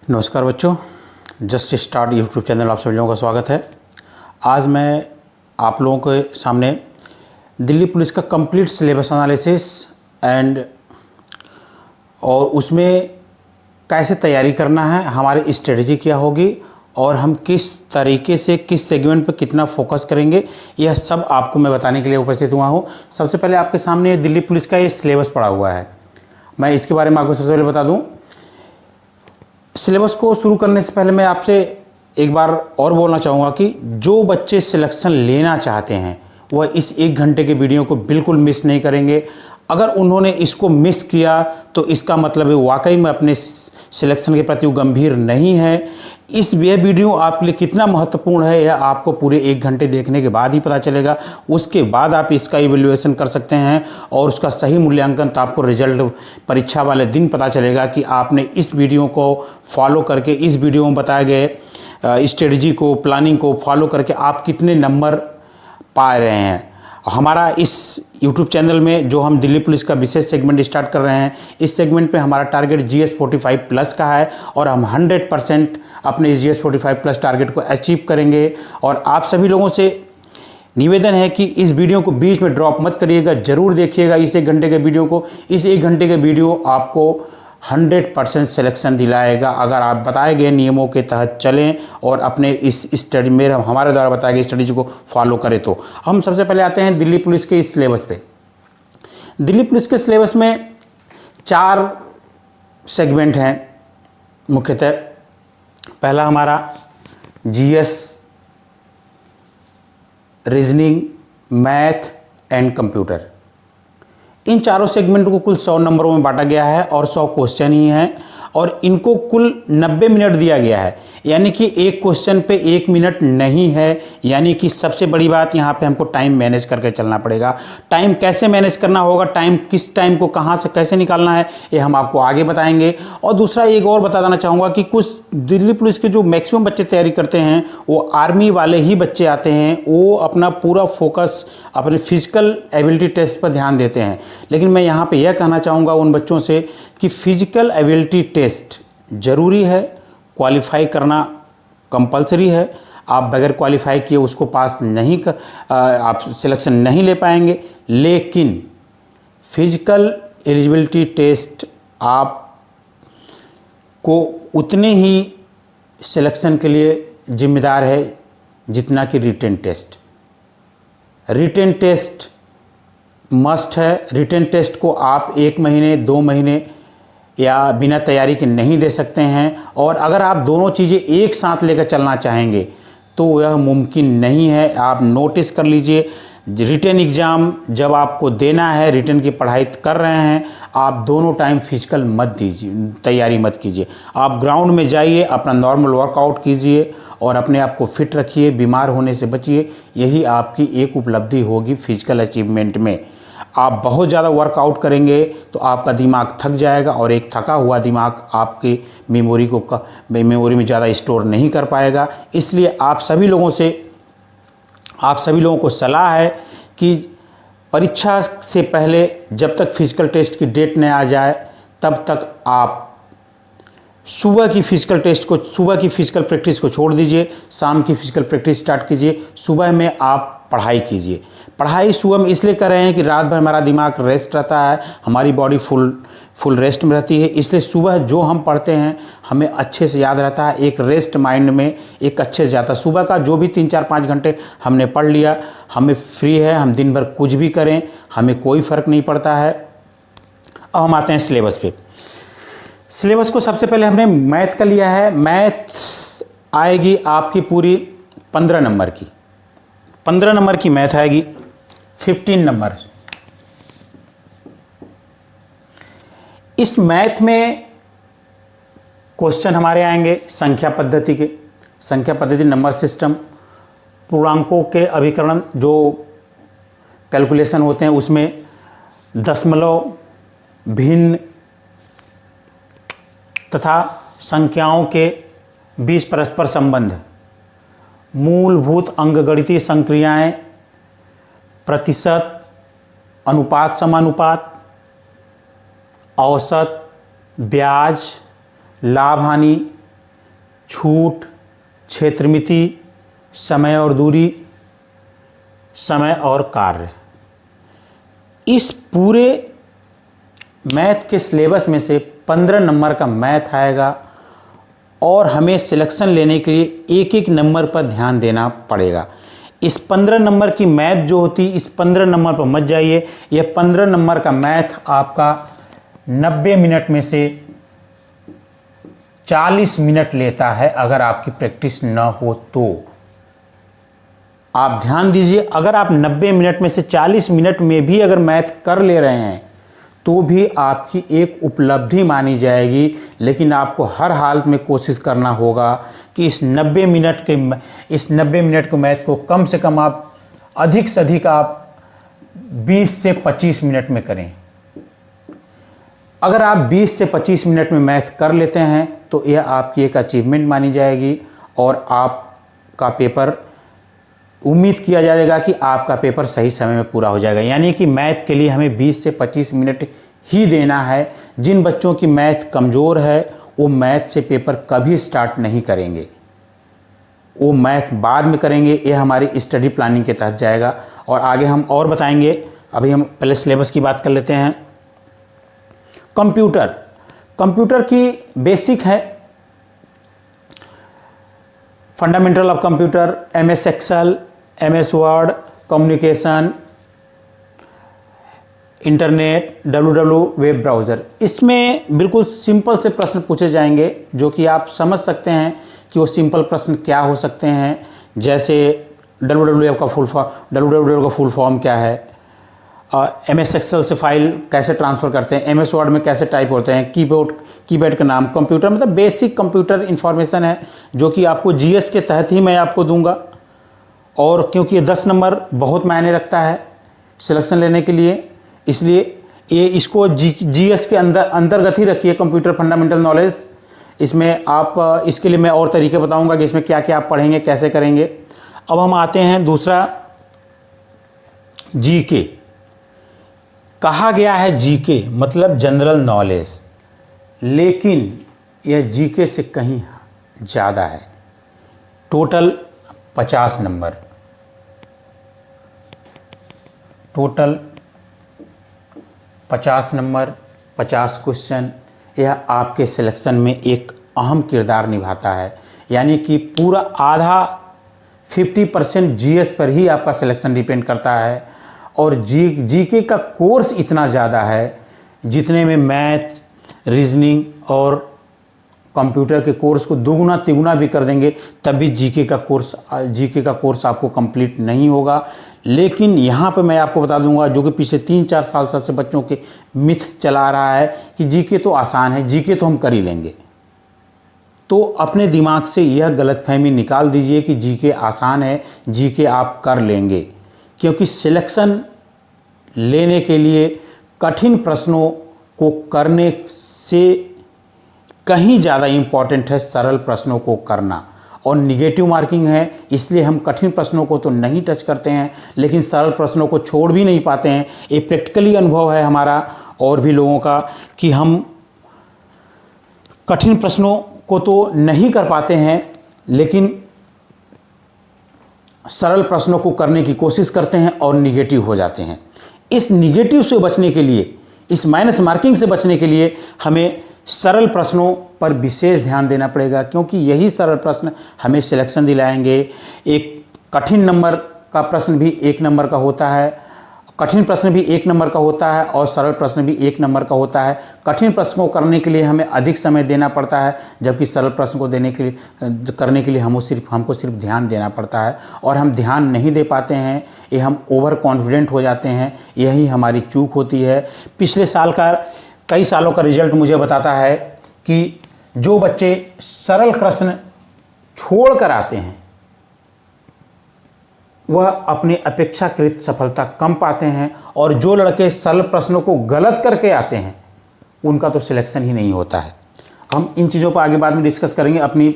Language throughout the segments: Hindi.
नमस्कार बच्चों, जस्ट स्टार्ट यूट्यूब चैनल आप सभी लोगों का स्वागत है। आज मैं आप लोगों के सामने दिल्ली पुलिस का कंप्लीट सिलेबस एनालिसिस और उसमें कैसे तैयारी करना है, हमारी स्ट्रेटजी क्या होगी और हम किस तरीके से किस सेगमेंट पर कितना फोकस करेंगे, यह सब आपको मैं बताने के लिए उपस्थित हुआ हूँ। सबसे पहले आपके सामने दिल्ली पुलिस का ये सिलेबस पड़ा हुआ है। मैं इसके बारे में आपको सबसे पहले बता दूँ। सिलेबस को शुरू करने से पहले मैं आपसे एक बार और बोलना चाहूँगा कि जो बच्चे सिलेक्शन लेना चाहते हैं वह इस 1 घंटे के वीडियो को बिल्कुल मिस नहीं करेंगे। अगर उन्होंने इसको मिस किया तो इसका मतलब है वाकई में अपने सिलेक्शन के प्रति वो गंभीर नहीं है। यह वीडियो आपके लिए कितना महत्वपूर्ण है यह आपको पूरे 1 घंटे देखने के बाद ही पता चलेगा। उसके बाद आप इसका इवैल्यूएशन कर सकते हैं और उसका सही मूल्यांकन तो आपको रिजल्ट परीक्षा वाले दिन पता चलेगा कि आपने इस वीडियो को फॉलो करके, इस वीडियो में बताए गए स्ट्रेटजी को, प्लानिंग को फॉलो करके आप कितने नंबर पा रहे हैं। हमारा इस YouTube चैनल में जो हम दिल्ली पुलिस का विशेष सेगमेंट स्टार्ट कर रहे हैं, इस सेगमेंट पे हमारा टारगेट GS 45 प्लस का है और हम 100% अपने GS 45 प्लस टारगेट को अचीव करेंगे। और आप सभी लोगों से निवेदन है कि इस वीडियो को बीच में ड्रॉप मत करिएगा, ज़रूर देखिएगा इस 1 घंटे के वीडियो को। इस 1 घंटे के वीडियो आपको 100% सिलेक्शन दिलाएगा अगर आप बताए गए नियमों के तहत चलें और अपने इस स्टडी में हमारे द्वारा बताए गए स्टडीज को फॉलो करें। तो हम सबसे पहले आते हैं दिल्ली पुलिस के इस सिलेबस पे। दिल्ली पुलिस के सिलेबस में 4 सेगमेंट हैं मुख्यतः। पहला हमारा GS, reasoning, math and computer. इन चारों सेगमेंट को कुल 100 नंबरों में बांटा गया है और 100 क्वेश्चन ही हैं और इनको कुल 90 मिनट दिया गया है, यानी कि एक क्वेश्चन पे 1 मिनट नहीं है। यानी कि सबसे बड़ी बात यहाँ पे हमको टाइम मैनेज करके चलना पड़ेगा। टाइम कैसे मैनेज करना होगा, टाइम किस टाइम को कहाँ से कैसे निकालना है, ये हम आपको आगे बताएंगे। और दूसरा एक और बता देना चाहूँगा कि कुछ दिल्ली पुलिस के जो मैक्सिमम बच्चे तैयारी करते हैं वो आर्मी वाले ही बच्चे आते हैं, वो अपना पूरा फोकस अपने फिजिकल एबिलिटी टेस्ट पर ध्यान देते हैं। लेकिन मैं यहाँ पे यह कहना चाहूँगा उन बच्चों से कि फिजिकल एबिलिटी टेस्ट ज़रूरी है, क्वालिफाई करना कंपलसरी है। आप बगैर क्वालिफाई किए उसको पास नहीं कर, आप सिलेक्शन नहीं ले पाएंगे। लेकिन फिजिकल एलिजिबिलिटी टेस्ट आप को उतने ही सिलेक्शन के लिए जिम्मेदार है जितना कि written test. Written test must है। रिटेन टेस्ट को आप 1 महीने 2 महीने या बिना तैयारी के नहीं दे सकते हैं। और अगर आप दोनों चीज़ें एक साथ लेकर चलना चाहेंगे तो यह मुमकिन नहीं है। आप नोटिस कर लीजिए, रिटेन एग्ज़ाम जब आपको देना है, रिटेन की पढ़ाई कर रहे हैं, आप दोनों टाइम फिजिकल मत दीजिए, तैयारी मत कीजिए। आप ग्राउंड में जाइए, अपना नॉर्मल वर्कआउट कीजिए और अपने आप को फिट रखिए, बीमार होने से बचिए। यही आपकी एक उपलब्धि होगी फिजिकल अचीवमेंट में। आप बहुत ज़्यादा वर्कआउट करेंगे तो आपका दिमाग थक जाएगा और एक थका हुआ दिमाग आपकी मेमोरी में ज़्यादा स्टोर नहीं कर पाएगा। इसलिए आप सभी लोगों को सलाह है कि परीक्षा से पहले जब तक फिजिकल टेस्ट की डेट न आ जाए तब तक आप सुबह की फिजिकल प्रैक्टिस को छोड़ दीजिए, शाम की फिजिकल प्रैक्टिस स्टार्ट कीजिए। सुबह में आप पढ़ाई कीजिए। पढ़ाई सुबह में इसलिए कर रहे हैं कि रात भर हमारा दिमाग रेस्ट रहता है, हमारी बॉडी फुल रेस्ट में रहती है। इसलिए सुबह जो हम पढ़ते हैं हमें अच्छे से याद रहता है, एक रेस्ट माइंड में एक अच्छे से जाता है। सुबह का जो भी 3-4-5 घंटे हमने पढ़ लिया, हमें फ्री है, हम दिन भर कुछ भी करें, हमें कोई फ़र्क नहीं पड़ता है। अब हम आते हैं सिलेबस पे। सिलेबस को सबसे पहले हमने मैथ का लिया है। मैथ आएगी आपकी पूरी 15 नंबर की। 15 नंबर की मैथ आएगी। 15 नंबर। इस मैथ में क्वेश्चन हमारे आएंगे संख्या पद्धति के। संख्या पद्धति नंबर सिस्टम, पूर्णांकों के अभिकरण जो कैलकुलेशन होते हैं उसमें दशमलव, भिन्न तथा संख्याओं के बीच परस्पर संबंध, मूलभूत अंकगणितीय संक्रियाएं, प्रतिशत, अनुपात समानुपात, औसत, ब्याज, लाभ हानि, छूट, क्षेत्रमिति, समय और दूरी, समय और कार्य। इस पूरे मैथ के सिलेबस में से 15 नंबर का मैथ आएगा और हमें सिलेक्शन लेने के लिए एक एक नंबर पर ध्यान देना पड़ेगा। इस 15 नंबर की मैथ जो होती, इस 15 नंबर पर मत जाइए। यह 15 नंबर का मैथ आपका 90 मिनट में से 40 मिनट लेता है अगर आपकी प्रैक्टिस न हो तो। आप ध्यान दीजिए, अगर आप 90 मिनट में से 40 मिनट में भी अगर मैथ कर ले रहे हैं तो भी आपकी एक उपलब्धि मानी जाएगी। लेकिन आपको हर हालत में कोशिश करना होगा कि इस 90 मिनट के मैथ को कम से कम आप अधिक से अधिक आप 20 से 25 मिनट में करें। अगर आप 20 से 25 मिनट में मैथ कर लेते हैं तो यह आपकी एक अचीवमेंट मानी जाएगी और आपका पेपर, उम्मीद किया जाएगा कि आपका पेपर सही समय में पूरा हो जाएगा। यानी कि मैथ के लिए हमें 20 से 25 मिनट ही देना है। जिन बच्चों की मैथ कमज़ोर है वो मैथ से पेपर कभी स्टार्ट नहीं करेंगे, वो मैथ बाद में करेंगे। ये हमारी स्टडी प्लानिंग के तहत जाएगा और आगे हम और बताएंगे। अभी हम पहले सिलेबस की बात कर लेते हैं। कंप्यूटर की बेसिक है fundamental of computer, MS excel, MS word, communication, internet, WWW web browser. इसमें बिल्कुल सिंपल से प्रश्न पूछे जाएंगे जो कि आप समझ सकते हैं कि वो सिंपल प्रश्न क्या हो सकते हैं। जैसे WWW का फुल फॉर्म क्या है, MS एक्सेल से फाइल कैसे ट्रांसफ़र करते हैं, MS वर्ड में कैसे टाइप होते हैं, कीबोर्ड का नाम, कंप्यूटर, मतलब बेसिक कंप्यूटर इन्फॉर्मेशन है जो कि आपको GS के तहत ही मैं आपको दूंगा। और क्योंकि ये 10 नंबर बहुत मायने रखता है सिलेक्शन लेने के लिए, इसलिए ये इसको GS के अंतर्गत ही रखिए, कंप्यूटर फंडामेंटल नॉलेज। इसमें आप, इसके लिए मैं और तरीके बताऊंगा कि इसमें क्या क्या आप पढ़ेंगे, कैसे करेंगे। अब हम आते हैं दूसरा, GK। कहा गया है GK मतलब जनरल नॉलेज, लेकिन यह GK से कहीं ज़्यादा है। Total 50 number, total 50 number, 50 question, यह आपके सिलेक्शन में एक अहम किरदार निभाता है। यानी कि पूरा आधा 50% GS पर ही आपका सिलेक्शन डिपेंड करता है। और GK का कोर्स इतना ज़्यादा है जितने में मैथ, रीजनिंग और कंप्यूटर के कोर्स को दुगुना तिगुना भी कर देंगे तब भी GK का कोर्स आपको कंप्लीट नहीं होगा। लेकिन यहाँ पे मैं आपको बता दूंगा, जो कि पिछले 3-4 साल से बच्चों के मिथ चला रहा है कि GK तो आसान है, GK तो हम कर ही लेंगे। तो अपने दिमाग से यह गलतफहमी निकाल दीजिए कि GK आसान है, GK आप कर लेंगे। क्योंकि सिलेक्शन लेने के लिए कठिन प्रश्नों को करने से कहीं ज़्यादा इम्पॉर्टेंट है सरल प्रश्नों को करना। और निगेटिव मार्किंग है, इसलिए हम कठिन प्रश्नों को तो नहीं टच करते हैं, लेकिन सरल प्रश्नों को छोड़ भी नहीं पाते हैं। ये प्रैक्टिकली अनुभव है हमारा और भी लोगों का कि हम कठिन प्रश्नों को तो नहीं कर पाते हैं, लेकिन सरल प्रश्नों को करने की कोशिश करते हैं और निगेटिव हो जाते हैं। इस निगेटिव से बचने के लिए, इस माइनस मार्किंग से बचने के लिए हमें सरल प्रश्नों पर विशेष ध्यान देना पड़ेगा, क्योंकि यही सरल प्रश्न हमें सिलेक्शन दिलाएंगे। एक कठिन नंबर का प्रश्न भी 1 नंबर का होता है, कठिन प्रश्न भी 1 नंबर का होता है और सरल प्रश्न भी 1 नंबर का होता है। कठिन प्रश्न को करने के लिए हमें अधिक समय देना पड़ता है, जबकि सरल प्रश्न को करने के लिए हमको सिर्फ ध्यान देना पड़ता है। और हम ध्यान नहीं दे पाते हैं, ये हम ओवर कॉन्फिडेंट हो जाते हैं, यही हमारी चूक होती है। पिछले साल का, कई सालों का रिजल्ट मुझे बताता है कि जो बच्चे सरल प्रश्न छोड़ कर आते हैं वह अपनी अपेक्षाकृत सफलता कम पाते हैं, और जो लड़के सरल प्रश्नों को गलत करके आते हैं उनका तो सिलेक्शन ही नहीं होता है। हम इन चीज़ों पर आगे बाद में डिस्कस करेंगे, अपनी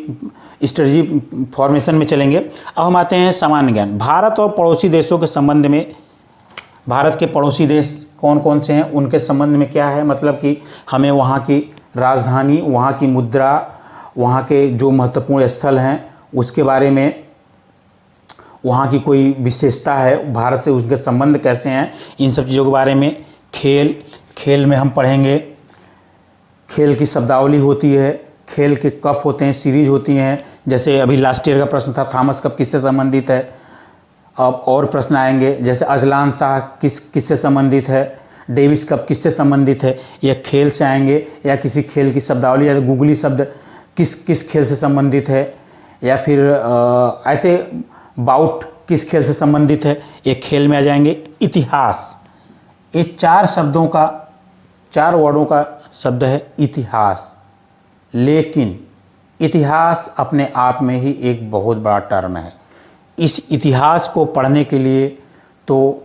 स्ट्रेटजी फॉर्मेशन में चलेंगे। अब हम आते हैं सामान्य ज्ञान। भारत और पड़ोसी देशों के संबंध में, भारत के पड़ोसी देश कौन कौन से हैं, उनके संबंध में क्या है, मतलब कि हमें वहाँ की राजधानी, वहाँ की मुद्रा, वहाँ के जो महत्वपूर्ण स्थल हैं उसके बारे में, वहाँ की कोई विशेषता है, भारत से उसके संबंध कैसे हैं, इन सब चीज़ों के बारे में। खेल में हम पढ़ेंगे, खेल की शब्दावली होती है, खेल के कप होते हैं, सीरीज होती हैं। जैसे अभी लास्ट ईयर का प्रश्न था थॉमस कप किससे संबंधित है। अब और प्रश्न आएंगे, जैसे अजलान शाह किससे संबंधित है, डेविस कप किससे संबंधित है। यह खेल से आएंगे, या किसी खेल की शब्दावली, या गूगली शब्द किस खेल से संबंधित है, या फिर ऐसे बाउट किस खेल से संबंधित है, ये खेल में आ जाएंगे। इतिहास, ये 4 वर्डों का शब्द है इतिहास। लेकिन इतिहास अपने आप में ही एक बहुत बड़ा टर्म है। इस इतिहास को पढ़ने के लिए तो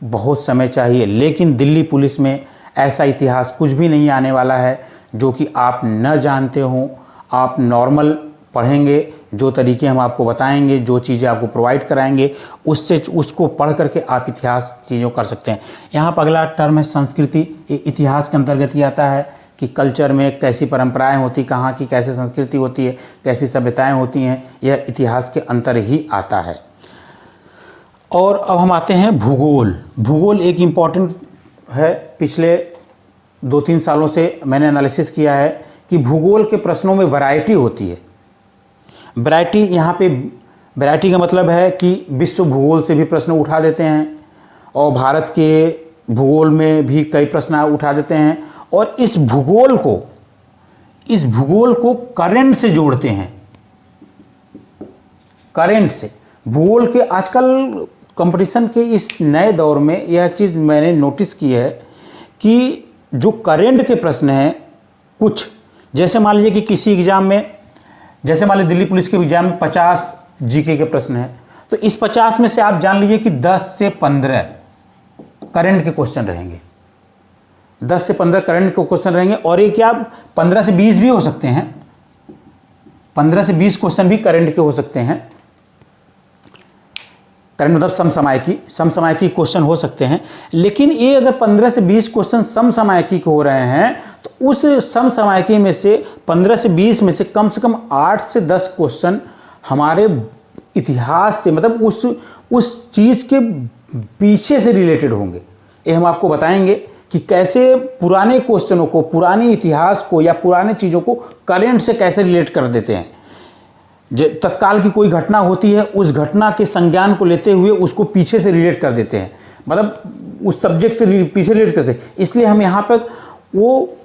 बहुत समय चाहिए, लेकिन दिल्ली पुलिस में ऐसा इतिहास कुछ भी नहीं आने वाला है जो कि आप न जानते हो। आप नॉर्मल पढ़ेंगे, जो तरीके हम आपको बताएंगे, जो चीज़ें आपको प्रोवाइड कराएंगे, उसको पढ़ करके आप इतिहास चीज़ों कर सकते हैं। यहाँ पर अगला टर्म है संस्कृति। ये इतिहास के अंतर्गत ही आता है कि कल्चर में कैसी परंपराएं होती, कहाँ की कैसी संस्कृति होती है, कैसी सभ्यताएं होती हैं, यह इतिहास के अंतर ही आता है। और अब हम आते हैं भूगोल। भूगोल एक इम्पॉर्टेंट है। पिछले 2-3 सालों से मैंने एनालिसिस किया है कि भूगोल के प्रश्नों में वैरायटी होती है। वैरायटी, यहाँ पे वैरायटी का मतलब है कि विश्व भूगोल से भी प्रश्न उठा देते हैं, और भारत के भूगोल में भी कई प्रश्न उठा देते हैं, और इस भूगोल को करंट से जोड़ते हैं। करंट से भूगोल के आजकल कंपटीशन के इस नए दौर में यह चीज़ मैंने नोटिस की है कि जो करंट के प्रश्न हैं, कुछ जैसे मान लीजिए कि किसी एग्ज़ाम में, जैसे मान लीजिए दिल्ली पुलिस के एग्ज़ाम में 50 जीके के प्रश्न हैं, तो इस 50 में से आप जान लीजिए कि 10 से 15 करंट के क्वेश्चन रहेंगे। 10 से 15 करंट के क्वेश्चन रहेंगे, और एक क्या 15 से 20 भी हो सकते हैं। 15 से 20 क्वेश्चन भी करंट के हो सकते हैं। करंट मतलब समसामयिकी क्वेश्चन हो सकते हैं। लेकिन ये अगर 15 से 20 क्वेश्चन समसामयिकी के हो रहे हैं, तो उस समसामयिकी में से 15 से 20 में से कम 8 से 10 क्वेश्चन हमारे इतिहास से, मतलब उस चीज़ के पीछे से रिलेटेड होंगे। ये हम आपको बताएंगे कि कैसे पुराने क्वेश्चनों को, पुराने इतिहास को या पुराने चीज़ों को करंट से कैसे रिलेट कर देते हैं। तत्काल की कोई घटना होती है, उस घटना के संज्ञान को लेते हुए उसको पीछे से रिलेट कर देते हैं, मतलब उस सब्जेक्ट से पीछे रिलेट करते हैं। इसलिए हम यहाँ पर वो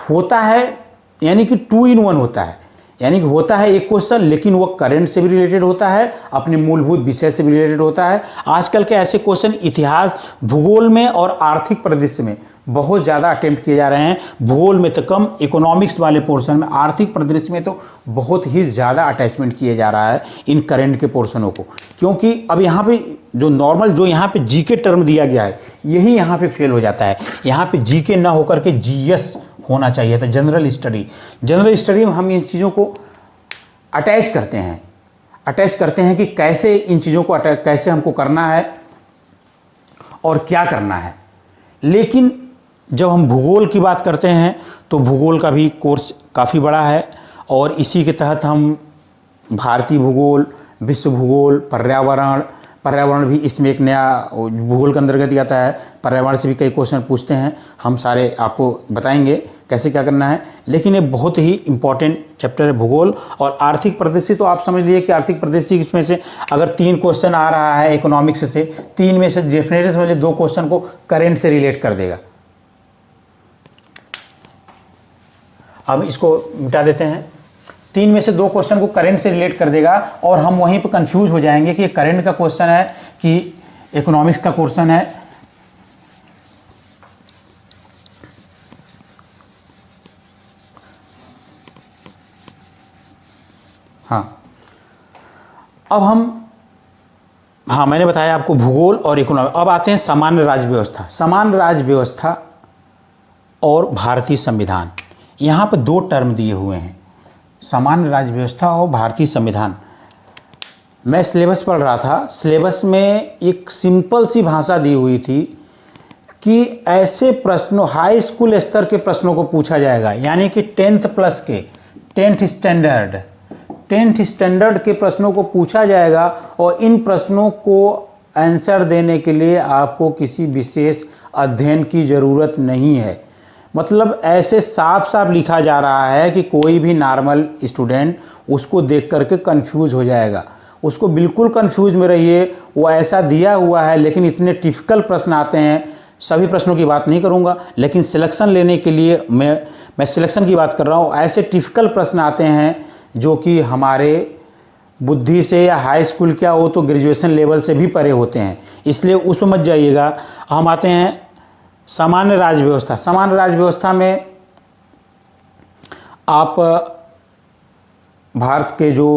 होता है, यानी कि 2 in 1 होता है। यानी कि होता है एक क्वेश्चन, लेकिन वो करंट से भी रिलेटेड होता है, अपने मूलभूत विषय से भी रिलेटेड होता है। आजकल के ऐसे क्वेश्चन इतिहास, भूगोल में और आर्थिक परिदृश्य में बहुत ज़्यादा अटेम्प्ट किए जा रहे हैं। भूगोल में तो कम, इकोनॉमिक्स वाले पोर्शन में, आर्थिक परिदृश्य में तो बहुत ही ज़्यादा अटैचमेंट किए जा रहा है इन करंट के पोर्शनों को। क्योंकि अब यहाँ पे जो नॉर्मल, जो यहाँ पे जीके टर्म दिया गया है, यही यहाँ पे फेल हो जाता है। यहाँ पे जीके ना होकर के जीएस होना चाहिए था, जनरल स्टडी। जनरल स्टडी में हम इन चीज़ों को अटैच करते हैं कि कैसे इन चीज़ों को कैसे हमको करना है और क्या करना है। लेकिन जब हम भूगोल की बात करते हैं तो भूगोल का भी कोर्स काफ़ी बड़ा है, और इसी के तहत हम भारतीय भूगोल, विश्व भूगोल, पर्यावरण भी इसमें एक नया भूगोल के अंतर्गत ही आता है। पर्यावरण से भी कई क्वेश्चन पूछते हैं, हम सारे आपको बताएंगे कैसे क्या करना है। लेकिन ये बहुत ही इंपॉर्टेंट चैप्टर है भूगोल। और आर्थिक परिदृश्य तो आप समझ लीजिए कि आर्थिक परिदृश्य इसमें से अगर 3 क्वेश्चन आ रहा है इकोनॉमिक्स से, 3 में से डेफिनेटली समझ लीजिए 2 क्वेश्चन को करंट से रिलेट कर देगा। अब इसको मिटा देते हैं। 3 में से 2 क्वेश्चन को करंट से रिलेट कर देगा, और हम वहीं पर कंफ्यूज हो जाएंगे कि ये करंट का क्वेश्चन है कि इकोनॉमिक्स का क्वेश्चन है। मैंने बताया आपको भूगोल और इकोनॉमिक्स। अब आते हैं सामान्य राज्य व्यवस्था। सामान्य राज्य व्यवस्था और भारतीय संविधान, यहाँ पर 2 टर्म दिए हुए हैं, सामान्य राज्य व्यवस्था और भारतीय संविधान। मैं सिलेबस पढ़ रहा था, सिलेबस में एक सिंपल सी भाषा दी हुई थी कि ऐसे प्रश्नों, हाई स्कूल स्तर के प्रश्नों को पूछा जाएगा, यानी कि 10th टेंथ स्टैंडर्ड के प्रश्नों को पूछा जाएगा और इन प्रश्नों को आंसर देने के लिए आपको किसी विशेष अध्ययन की ज़रूरत नहीं है। मतलब ऐसे साफ साफ लिखा जा रहा है कि कोई भी नॉर्मल स्टूडेंट उसको देख करके कंफ्यूज हो जाएगा। उसको बिल्कुल कंफ्यूज में रहिए, वो ऐसा दिया हुआ है, लेकिन इतने टिपिकल प्रश्न आते हैं। सभी प्रश्नों की बात नहीं करूँगा, लेकिन सिलेक्शन लेने के लिए मैं सिलेक्शन की बात कर रहा हूँ। ऐसे टिपिकल प्रश्न आते हैं जो कि हमारे बुद्धि से या हाई स्कूल क्या हो तो ग्रेजुएशन लेवल से भी परे होते हैं, इसलिए उसमें मत जाइएगा। हम आते हैं सामान्य राज्य व्यवस्था। सामान्य राज्य व्यवस्था में आप भारत के जो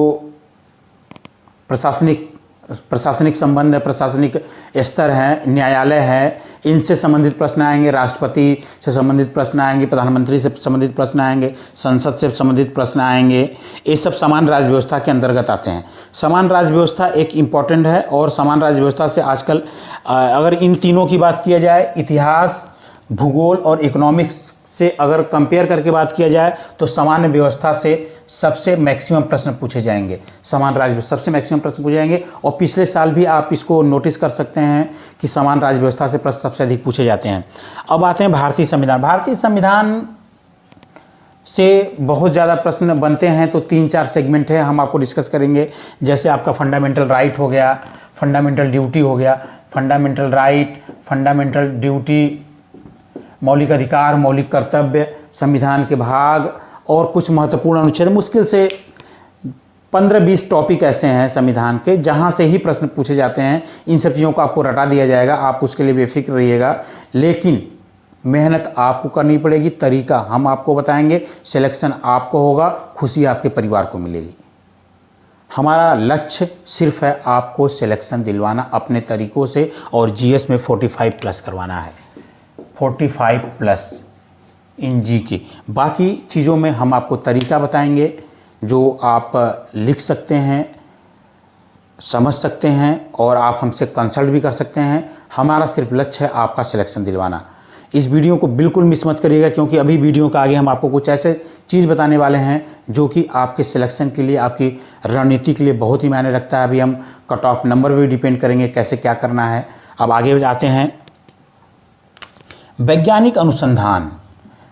प्रशासनिक संबंध है, प्रशासनिक स्तर हैं, न्यायालय है, इनसे संबंधित प्रश्न आएंगे, राष्ट्रपति से संबंधित प्रश्न आएंगे, प्रधानमंत्री से संबंधित प्रश्न आएंगे, संसद से संबंधित प्रश्न आएंगे। ये सब समान राज्य व्यवस्था के अंतर्गत आते हैं। समान राज्य व्यवस्था एक इम्पॉर्टेंट है और समान राज्य व्यवस्था से आजकल अगर इन तीनों की बात किया जाए, इतिहास, भूगोल और इकोनॉमिक्स से अगर कंपेयर करके बात किया जाए तो सामान्य व्यवस्था से सबसे मैक्सिमम प्रश्न पूछे जाएंगे। समान राज्य सबसे मैक्सिमम प्रश्न पूछे जाएंगे और पिछले साल भी आप इसको नोटिस कर सकते हैं कि समान राज्य व्यवस्था से प्रश्न सबसे अधिक पूछे जाते हैं। अब आते हैं भारतीय संविधान। भारतीय संविधान से बहुत ज़्यादा प्रश्न बनते हैं, तो 3-4 सेगमेंट है, हम आपको डिस्कस करेंगे। जैसे आपका फंडामेंटल राइट हो गया, फंडामेंटल ड्यूटी हो गया, फंडामेंटल राइट, फंडामेंटल ड्यूटी, मौलिक अधिकार, मौलिक कर्तव्य, संविधान के भाग और कुछ महत्वपूर्ण अनुच्छेद। मुश्किल से 15-20 टॉपिक ऐसे हैं संविधान के जहां से ही प्रश्न पूछे जाते हैं। इन सब चीज़ों को आपको रटा दिया जाएगा, आप उसके लिए बेफिक्र रहिएगा, लेकिन मेहनत आपको करनी पड़ेगी। तरीका हम आपको बताएंगे, सिलेक्शन आपको होगा, खुशी आपके परिवार को मिलेगी। हमारा लक्ष्य सिर्फ है आपको सिलेक्शन दिलवाना अपने तरीक़ों से, और जीएस में 45+ करवाना है, 45+ इन जी के। बाकी चीज़ों में हम आपको तरीका बताएंगे जो आप लिख सकते हैं, समझ सकते हैं और आप हमसे कंसल्ट भी कर सकते हैं। हमारा सिर्फ लक्ष्य है आपका सिलेक्शन दिलवाना। इस वीडियो को बिल्कुल मिस मत करिएगा, क्योंकि अभी वीडियो के आगे हम आपको कुछ ऐसे चीज़ बताने वाले हैं जो कि आपके सिलेक्शन के लिए, आपकी रणनीति के लिए बहुत ही मायने रखता है। अभी हम कट ऑफ नंबर भी डिपेंड करेंगे कैसे क्या करना है। अब आगे जाते हैं वैज्ञानिक अनुसंधान।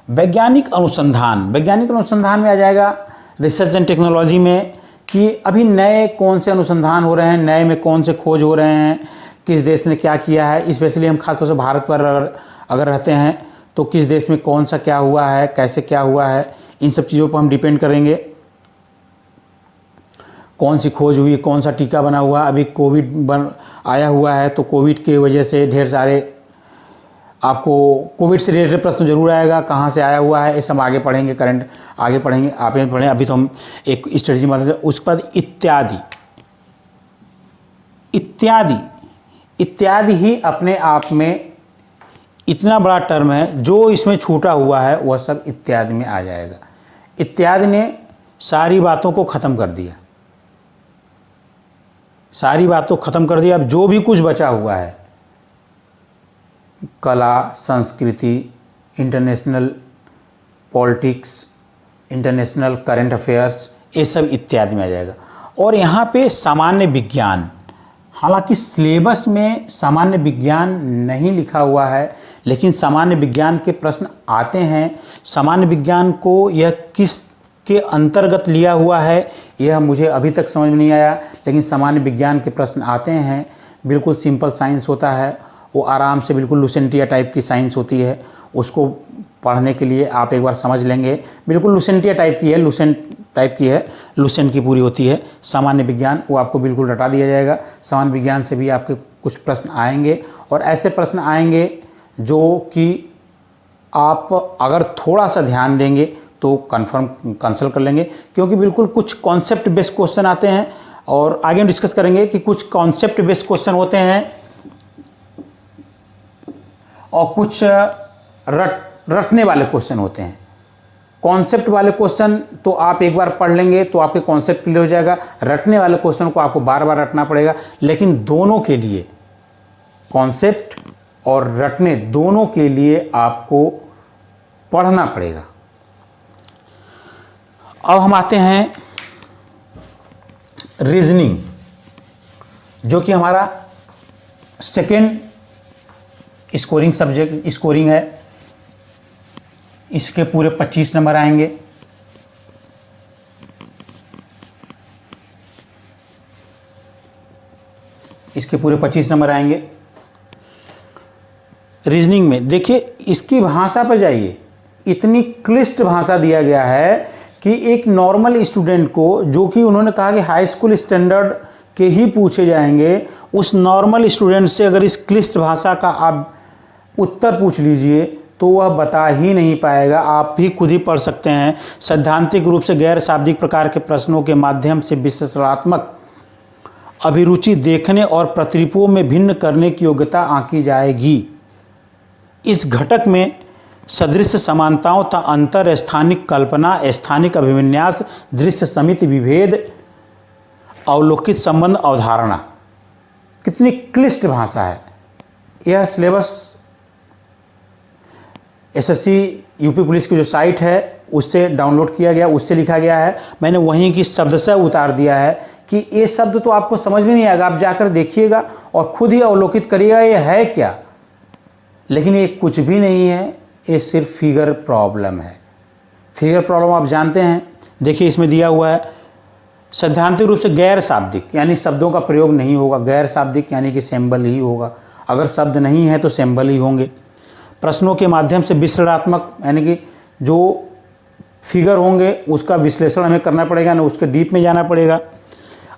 वैज्ञानिक अनुसंधान में आ जाएगा रिसर्च एंड टेक्नोलॉजी में कि अभी नए कौन से अनुसंधान हो रहे हैं, नए में कौन से खोज हो रहे हैं, किस देश ने क्या किया है। स्पेशली हम खासतौर से भारत पर अगर रहते हैं तो किस देश में कौन सा क्या हुआ है, कैसे क्या हुआ है, इन सब चीज़ों पर हम डिपेंड करेंगे। कौन सी खोज हुई, कौन सा टीका बना हुआ। अभी कोविड आया हुआ है तो कोविड की वजह से ढेर सारे आपको कोविड से रिलेटेड प्रश्न जरूर आएगा, कहाँ से आया हुआ है, ये सब आगे पढ़ेंगे, करंट आगे पढ़ेंगे, आप ये पढ़ें। अभी तो हम एक स्ट्रेटजी मानते हैं। उसके बाद इत्यादि ही अपने आप में इतना बड़ा टर्म है, जो इसमें छूटा हुआ है वह सब इत्यादि में आ जाएगा। इत्यादि ने सारी बातों को ख़त्म कर दिया, सारी बातों को ख़त्म कर दिया। अब जो भी कुछ बचा हुआ है, कला, संस्कृति, international politics, international current affairs, ये सब इत्यादि में आ जाएगा। और यहाँ पे सामान्य विज्ञान, हालांकि सिलेबस में सामान्य विज्ञान नहीं लिखा हुआ है, लेकिन सामान्य विज्ञान के प्रश्न आते हैं। सामान्य विज्ञान को यह किस के अंतर्गत लिया हुआ है यह मुझे अभी तक समझ में नहीं आया, लेकिन सामान्य विज्ञान के प्रश्न आते हैं। बिल्कुल सिंपल साइंस होता है, वो आराम से बिल्कुल लुसेंटिया टाइप की साइंस होती है। उसको पढ़ने के लिए आप एक बार समझ लेंगे, बिल्कुल लुसेंटिया टाइप की है, लुसेंट की पूरी होती है। सामान्य विज्ञान वो आपको बिल्कुल रटा दिया जाएगा। सामान्य विज्ञान से भी आपके कुछ प्रश्न आएंगे, और ऐसे प्रश्न आएंगे जो कि आप अगर थोड़ा सा ध्यान देंगे तो कंसल्ट कर लेंगे, क्योंकि बिल्कुल कुछ कॉन्सेप्ट बेस्ड क्वेश्चन आते हैं। और आगे हम डिस्कस करेंगे कि कुछ कॉन्सेप्ट बेस्ड क्वेश्चन होते हैं और कुछ रटने वाले क्वेश्चन होते हैं। कॉन्सेप्ट वाले क्वेश्चन तो आप एक बार पढ़ लेंगे तो आपके कॉन्सेप्ट क्लियर हो जाएगा। रटने वाले क्वेश्चन को आपको बार बार रटना पड़ेगा, लेकिन दोनों के लिए, कॉन्सेप्ट और रटने दोनों के लिए आपको पढ़ना पड़ेगा। अब हम आते हैं रीजनिंग, जो कि हमारा सेकेंड स्कोरिंग सब्जेक्ट स्कोरिंग है। इसके पूरे 25 नंबर आएंगे। इसके पूरे 25 नंबर आएंगे। रीजनिंग में देखिए, इसकी भाषा पर जाइए, इतनी क्लिष्ट भाषा दिया गया है कि एक नॉर्मल स्टूडेंट को, जो कि उन्होंने कहा कि हाई स्कूल स्टैंडर्ड के ही पूछे जाएंगे, उस नॉर्मल स्टूडेंट से अगर इस क्लिष्ट भाषा का आप उत्तर पूछ लीजिए तो वह बता ही नहीं पाएगा। आप भी खुद ही पढ़ सकते हैं। सैद्धांतिक रूप से गैर शाब्दिक प्रकार के प्रश्नों के माध्यम से विश्लेषणात्मक अभिरुचि देखने और प्रतिरूपों में भिन्न करने की योग्यता आंकी जाएगी। इस घटक में सदृश समानताओं तथा अंतर, स्थानिक कल्पना, स्थानिक अभिविन्यास, दृश्य समिति विभेद, अवलोकित संबंध, अवधारणा। कितनी क्लिष्ट भाषा है। यह सिलेबस एसएससी यूपी पुलिस की जो साइट है उससे डाउनलोड किया गया, उससे लिखा गया है। मैंने वहीं की शब्दशः उतार दिया है कि ये शब्द तो आपको समझ में नहीं आएगा, आप जाकर देखिएगा और खुद ही अवलोकित करिएगा ये है क्या। लेकिन ये कुछ भी नहीं है, ये सिर्फ फिगर प्रॉब्लम है। फिगर प्रॉब्लम आप जानते हैं। देखिए इसमें दिया हुआ है, सैद्धांतिक रूप से गैर शाब्दिक यानी शब्दों का प्रयोग नहीं होगा। गैर शाब्दिक यानी कि सिंबल ही होगा। अगर शब्द नहीं है तो सिंबल ही होंगे। प्रश्नों के माध्यम से विश्लेषणात्मक यानी कि जो फिगर होंगे उसका विश्लेषण हमें करना पड़ेगा, ना उसके डीप में जाना पड़ेगा।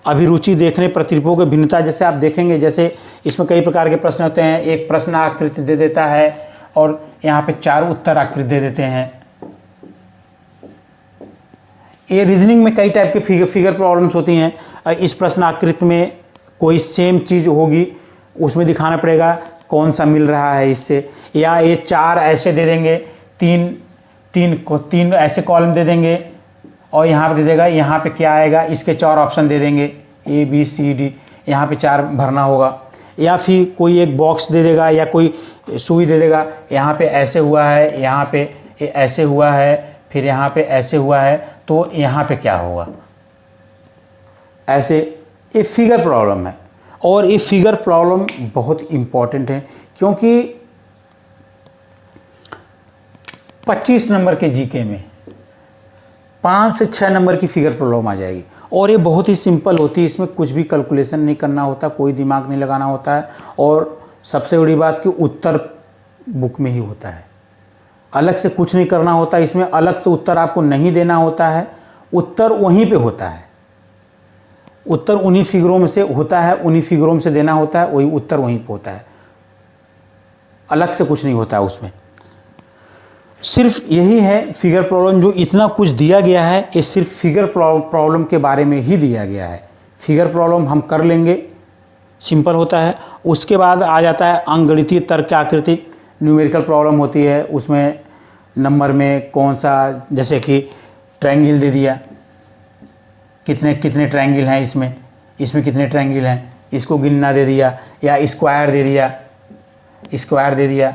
अभिरुचि देखने, प्रतिरूपों की भिन्नता, जैसे आप देखेंगे, जैसे इसमें कई प्रकार के प्रश्न होते हैं। एक प्रश्न आकृति दे देता है और यहाँ पे 4 उत्तर आकृति दे देते हैं। ये रीजनिंग में कई टाइप के फिगर प्रॉब्लम्स होती हैं। इस प्रश्न आकृति में कोई सेम चीज़ होगी, उसमें दिखाना पड़ेगा कौन सा मिल रहा है इससे। या ये 4 ऐसे दे देंगे, तीन ऐसे कॉलम दे देंगे और यहाँ पे दे देगा यहाँ पे क्या आएगा, इसके 4 ऑप्शन दे देंगे A B C D, यहाँ पे 4 भरना होगा। या फिर कोई एक बॉक्स दे देगा या कोई सुई दे देगा, यहाँ पे ऐसे हुआ है, यहाँ पे ऐसे हुआ है, फिर यहाँ पे ऐसे हुआ है, तो यहाँ पे क्या होगा। ऐसे ये फिगर प्रॉब्लम है। और ये फिगर प्रॉब्लम बहुत इम्पॉर्टेंट है क्योंकि 25 नंबर के जीके में 5 से 6 नंबर की फिगर प्रॉब्लम आ जाएगी। और ये बहुत ही सिंपल होती है, इसमें कुछ भी कैलकुलेशन नहीं करना होता, कोई दिमाग नहीं लगाना होता है। और सबसे बड़ी बात कि उत्तर बुक में ही होता है, अलग से कुछ नहीं करना होता। इसमें अलग से उत्तर आपको नहीं देना होता है, उत्तर वहीं पे होता है। उत्तर उन्हीं फिगरों में से होता है, उन्हीं फिगरों में से देना होता है, वही उत्तर वहीं पे होता है, अलग से कुछ नहीं होता है उसमें। सिर्फ यही है फिगर प्रॉब्लम, जो इतना कुछ दिया गया है ये सिर्फ फिगर प्रॉब्लम के बारे में ही दिया गया है। फिगर प्रॉब्लम हम कर लेंगे, सिंपल होता है। उसके बाद आ जाता है अंकगणितीय तर्क आकृति, न्यूमेरिकल प्रॉब्लम होती है। उसमें नंबर में कौन सा, जैसे कि ट्रायंगल दे दिया, कितने कितने ट्रायंगल हैं इसमें कितने ट्रायंगल हैं, इसको गिनना दे दिया। या स्क्वायर दे दिया,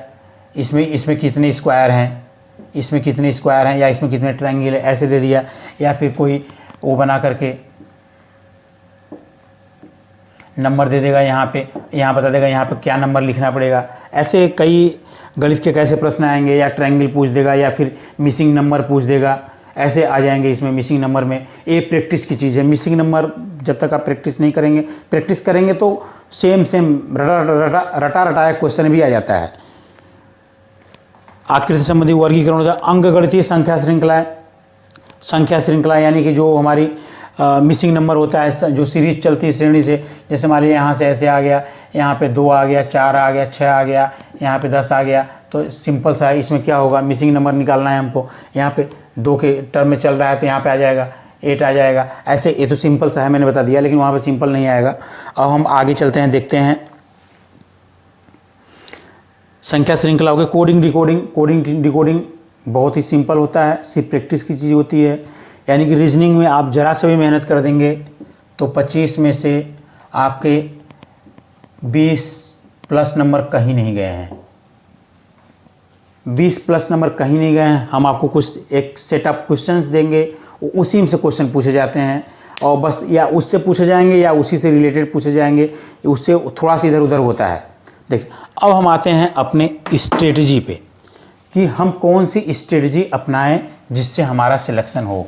इसमें कितने स्क्वायर हैं, इसमें कितने स्क्वायर हैं, या इसमें कितने ट्रायंगल है, ऐसे दे दिया। या फिर कोई वो बना करके नंबर दे देगा, यहाँ बता देगा यहाँ पे क्या नंबर लिखना पड़ेगा। ऐसे कई गणित के कैसे प्रश्न आएंगे। या ट्रायंगल पूछ देगा या फिर मिसिंग नंबर पूछ देगा, ऐसे आ जाएंगे इसमें। मिसिंग नंबर में ये प्रैक्टिस की चीज़ है। मिसिंग नंबर जब तक आप प्रैक्टिस नहीं करेंगे, प्रैक्टिस करेंगे तो सेम रटा रटाया क्वेश्चन भी आ जाता है। आकृति संबंधी वर्गीकरण होता है। अंकगणितीय संख्या श्रृंखला यानी कि जो हमारी मिसिंग नंबर होता है, जो सीरीज चलती है श्रेणी से। जैसे मान लीजिए यहाँ से ऐसे आ गया, यहाँ पे 2 आ गया, 4 आ गया, 6 आ गया, यहाँ पे 10 आ गया, तो सिंपल सा है। इसमें क्या होगा, मिसिंग नंबर निकालना है हमको। यहाँ पे 2 के टर्म में चल रहा है तो यहाँ पे आ जाएगा 8 आ जाएगा। ऐसे ये तो सिंपल सा है, मैंने बता दिया, लेकिन वहाँ पे सिंपल नहीं आएगा। अब हम आगे चलते हैं, देखते हैं संख्या श्रृंखला हो गई। कोडिंग डिकोडिंग बहुत ही सिंपल होता है, सिर्फ प्रैक्टिस की चीज़ होती है। यानी कि रीजनिंग में आप ज़रा से भी मेहनत कर देंगे तो 25 में से आपके 20+ नंबर कहीं नहीं गए हैं। 20+ नंबर कहीं नहीं गए हैं। हम आपको कुछ एक सेट ऑफ क्वेश्चंस देंगे, उसी में से क्वेश्चन पूछे जाते हैं, और बस या उससे पूछे जाएंगे या उसी से रिलेटेड पूछे जाएंगे, उससे थोड़ा सा इधर उधर होता है। देखिए अब हम आते हैं अपने स्ट्रेटजी पे कि हम कौन सी स्ट्रेटजी अपनाएं जिससे हमारा सिलेक्शन हो।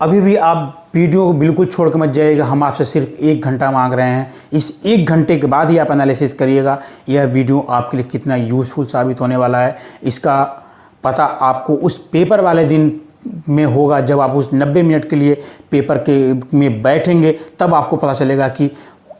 अभी भी आप वीडियो को बिल्कुल छोड़ के मत जाइएगा, हम आपसे सिर्फ 1 घंटा मांग रहे हैं। इस 1 घंटे के बाद ही आप एनालिसिस करिएगा यह वीडियो आपके लिए कितना यूज़फुल साबित होने वाला है। इसका पता आपको उस पेपर वाले दिन में होगा जब आप उस 90 मिनट के लिए पेपर के में बैठेंगे, तब आपको पता चलेगा कि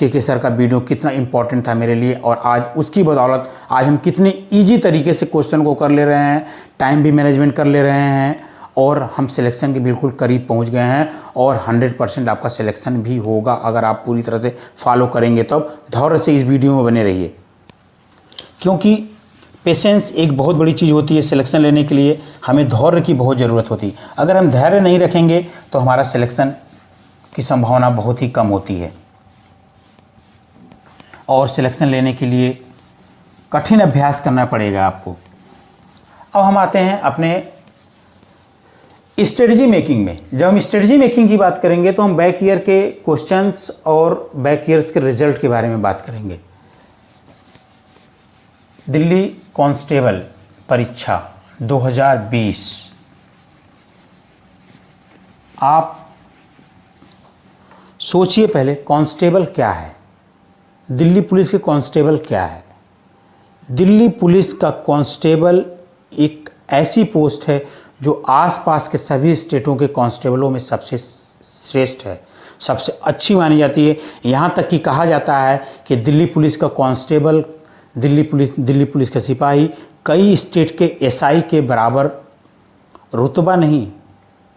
के सर का वीडियो कितना इंपॉर्टेंट था मेरे लिए, और आज उसकी बदौलत आज हम कितने ईजी तरीके से क्वेश्चन को कर ले रहे हैं, टाइम भी मैनेजमेंट कर ले रहे हैं, और हम सिलेक्शन के बिल्कुल करीब पहुंच गए हैं। और 100% आपका सिलेक्शन भी होगा अगर आप पूरी तरह से फॉलो करेंगे। तब धैर्य से इस वीडियो में बने रहिए, क्योंकि पेशेंस एक बहुत बड़ी चीज़ होती है। सिलेक्शन लेने के लिए हमें धैर्य की बहुत ज़रूरत होती है। अगर हम धैर्य नहीं रखेंगे तो हमारा सिलेक्शन की संभावना बहुत ही कम होती है, और सिलेक्शन लेने के लिए कठिन अभ्यास करना पड़ेगा आपको। अब हम आते हैं अपने स्ट्रेटजी मेकिंग में। जब हम स्ट्रेटजी मेकिंग की बात करेंगे तो हम बैक ईयर के क्वेश्चंस और बैक ईयर्स के रिजल्ट के बारे में बात करेंगे। दिल्ली कांस्टेबल परीक्षा 2020, आप सोचिए पहले कांस्टेबल क्या है, दिल्ली पुलिस के कांस्टेबल क्या है। दिल्ली पुलिस का कांस्टेबल एक ऐसी पोस्ट है जो आसपास के सभी स्टेटों के कांस्टेबलों में सबसे श्रेष्ठ है, सबसे अच्छी मानी जाती है। यहाँ तक कि कहा जाता है कि दिल्ली पुलिस का कांस्टेबल, दिल्ली पुलिस का सिपाही कई स्टेट के एसआई के बराबर रुतबा नहीं,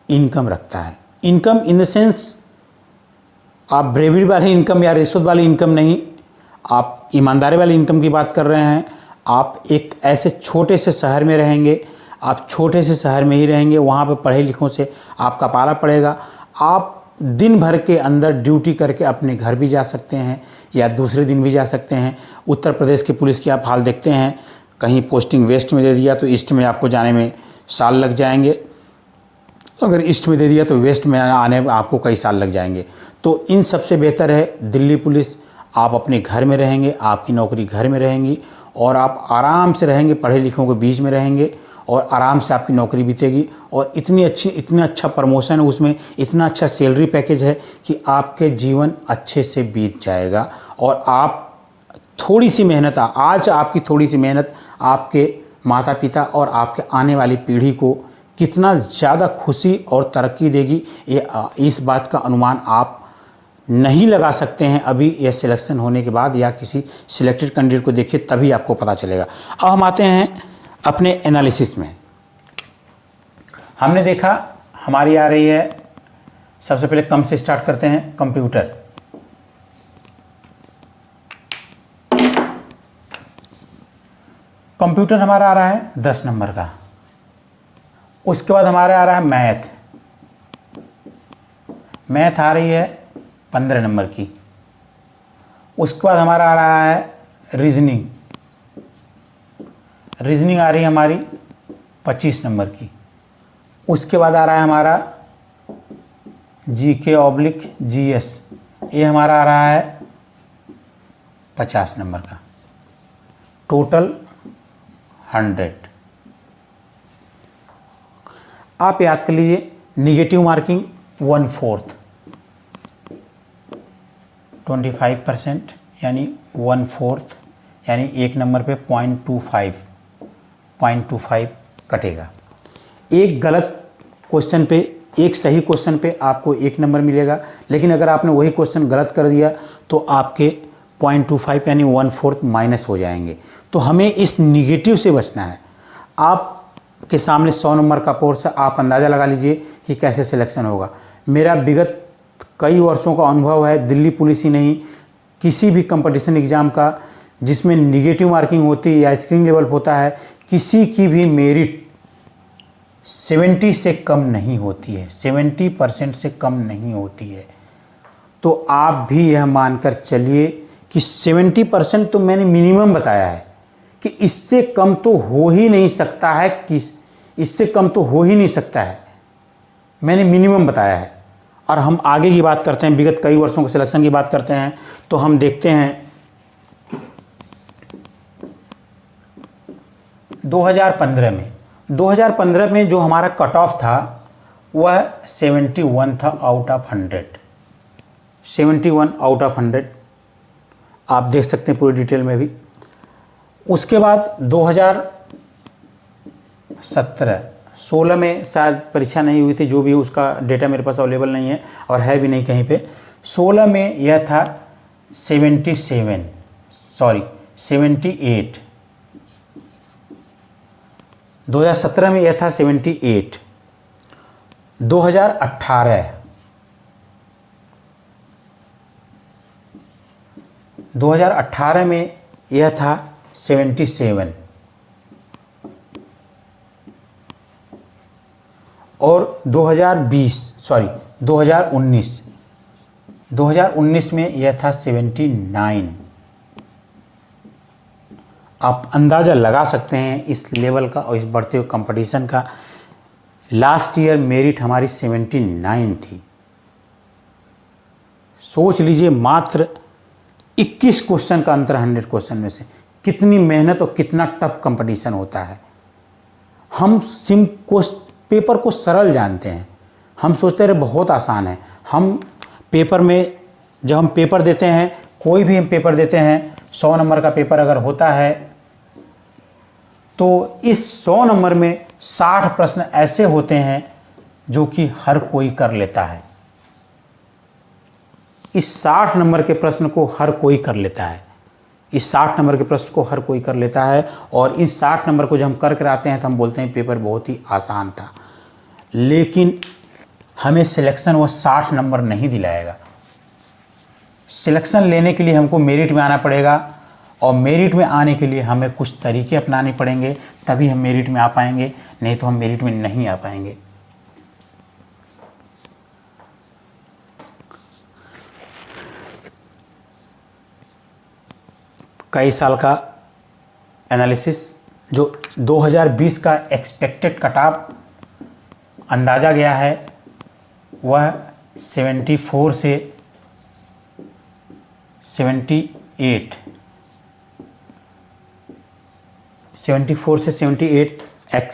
इनकम रखता है। इनकम इन द सेंस आप ब्रेवरी वाली इनकम या रिश्वत वाली इनकम नहीं, आप ईमानदारी वाली इनकम की बात कर रहे हैं। आप एक ऐसे छोटे से शहर में रहेंगे, आप छोटे से शहर में ही रहेंगे, वहाँ पे पढ़े लिखों से आपका पाला पड़ेगा। आप दिन भर के अंदर ड्यूटी करके अपने घर भी जा सकते हैं या दूसरे दिन भी जा सकते हैं। उत्तर प्रदेश की पुलिस की आप हाल देखते हैं, कहीं पोस्टिंग वेस्ट में दे दिया तो ईस्ट में आपको जाने में साल लग जाएंगे, अगर ईस्ट में दे दिया तो वेस्ट में आने में आपको कई साल लग जाएंगे। तो इन सबसे बेहतर है दिल्ली पुलिस। आप अपने घर में रहेंगे, आपकी नौकरी घर में रहेंगी, और आप आराम से रहेंगे, पढ़े लिखों के बीच में रहेंगे, और आराम से आपकी नौकरी बीतेगी। और इतना अच्छा प्रमोशन है उसमें, इतना अच्छा सैलरी पैकेज है कि आपके जीवन अच्छे से बीत जाएगा। और आप थोड़ी सी मेहनत, आज आपकी थोड़ी सी मेहनत आपके माता पिता और आपके आने वाली पीढ़ी को कितना ज़्यादा खुशी और तरक्की देगी, ये इस बात का अनुमान आप नहीं लगा सकते हैं अभी यह सिलेक्शन होने के बाद, या किसी सिलेक्टेड कैंडिडेट को देखिए तभी आपको पता चलेगा। अब हम आते हैं अपने एनालिसिस में। हमने देखा हमारी आ रही है, सबसे पहले कम से स्टार्ट करते हैं, कंप्यूटर। कंप्यूटर हमारा आ रहा है 10 नंबर का। उसके बाद हमारा आ रहा है मैथ। मैथ आ रही है 15 नंबर की। उसके बाद हमारा आ रहा है रीजनिंग। रीजनिंग आ रही है हमारी 25 नंबर की। उसके बाद आ रहा है हमारा GK/GS, ये हमारा आ रहा है 50 नंबर का। टोटल 100। आप याद कर लीजिए, निगेटिव मार्किंग 1/4, 25% यानी 1/4, यानी 1 नंबर पे 0.25 कटेगा। एक गलत क्वेश्चन पे, एक सही क्वेश्चन पे आपको 1 नंबर मिलेगा, लेकिन अगर आपने वही क्वेश्चन गलत कर दिया तो आपके 0.25 यानी 1/4 माइनस हो जाएंगे। तो हमें इस निगेटिव से बचना है। आपके सामने 100 नंबर का कोर्स है, आप अंदाज़ा लगा लीजिए कि कैसे सिलेक्शन होगा। मेरा विगत कई वर्षों का अनुभव है, दिल्ली पुलिस ही नहीं, किसी भी कंपटीशन एग्ज़ाम का जिसमें निगेटिव मार्किंग होती है या स्क्रीन लेवल होता है, किसी की भी मेरिट 70 से कम नहीं होती है, 70% से कम नहीं होती है। तो आप भी यह मानकर चलिए कि 70% तो मैंने मिनिमम बताया है, कि इससे कम तो हो ही नहीं सकता है इससे कम तो हो ही नहीं सकता है, मैंने मिनिमम बताया है। और हम आगे की बात करते हैं, विगत कई वर्षों के सिलेक्शन की बात करते हैं, तो हम देखते हैं 2015 में जो हमारा कट ऑफ था वह 71 था आउट ऑफ 100, 71 आउट ऑफ 100, आप देख सकते हैं पूरी डिटेल में भी। उसके बाद 2016 में शायद परीक्षा नहीं हुई थी, जो भी उसका डेटा मेरे पास अवेलेबल नहीं है और है भी नहीं कहीं पे। 16 में यह था 78, 2017 में यह था 78, 2018 में यह था 77 और 2019 में यह था 79। आप अंदाज़ा लगा सकते हैं इस लेवल का और इस बढ़ते हुए कंपटीशन का। लास्ट ईयर मेरिट हमारी 79 थी। सोच लीजिए मात्र 21 क्वेश्चन का अंतर 100 क्वेश्चन में से, कितनी मेहनत और कितना टफ कंपटीशन होता है। हम पेपर को सरल जानते हैं, हम सोचते रहे बहुत आसान है। हम पेपर में जब हम पेपर देते हैं, कोई भी हम पेपर देते हैं, 100 नंबर का पेपर अगर होता है तो इस 100 नंबर में 60 प्रश्न ऐसे होते हैं जो कि हर कोई कर लेता है। इस 60 नंबर के प्रश्न को हर कोई कर लेता है, इस 60 नंबर के प्रश्न को हर कोई कर लेता है। और इस 60 नंबर को जब हम कर कर आते हैं तो हम बोलते हैं पेपर बहुत ही आसान था। लेकिन हमें सिलेक्शन वो 60 नंबर नहीं दिलाएगा। सिलेक्शन लेने के लिए हमको मेरिट में आना पड़ेगा और मेरिट में आने के लिए हमें कुछ तरीके अपनाने पड़ेंगे, तभी हम मेरिट में आ पाएंगे, नहीं तो हम मेरिट में नहीं आ पाएंगे। कई साल का एनालिसिस, जो 2020 का एक्सपेक्टेड कट ऑफ अंदाज़ा गया है वह 74 से 78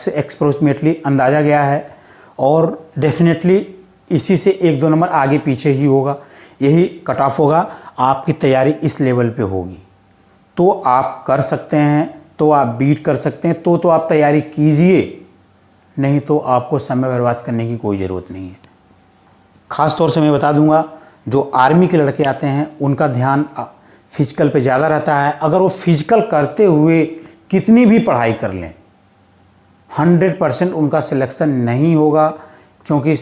अप्रोक्सीमेटली अंदाज़ा गया है। और डेफिनेटली इसी से 1-2 नंबर आगे पीछे ही होगा, यही कट ऑफ होगा। आपकी तैयारी इस लेवल पे होगी तो आप कर सकते हैं, तो आप बीट कर सकते हैं, तो आप तैयारी कीजिए, नहीं तो आपको समय बर्बाद करने की कोई ज़रूरत नहीं है। ख़ास तौर से मैं बता दूंगा, जो आर्मी के लड़के आते हैं उनका ध्यान फिजिकल पे ज़्यादा रहता है। अगर वो फिजिकल करते हुए कितनी भी पढ़ाई कर लें, 100% उनका सिलेक्शन नहीं होगा, क्योंकि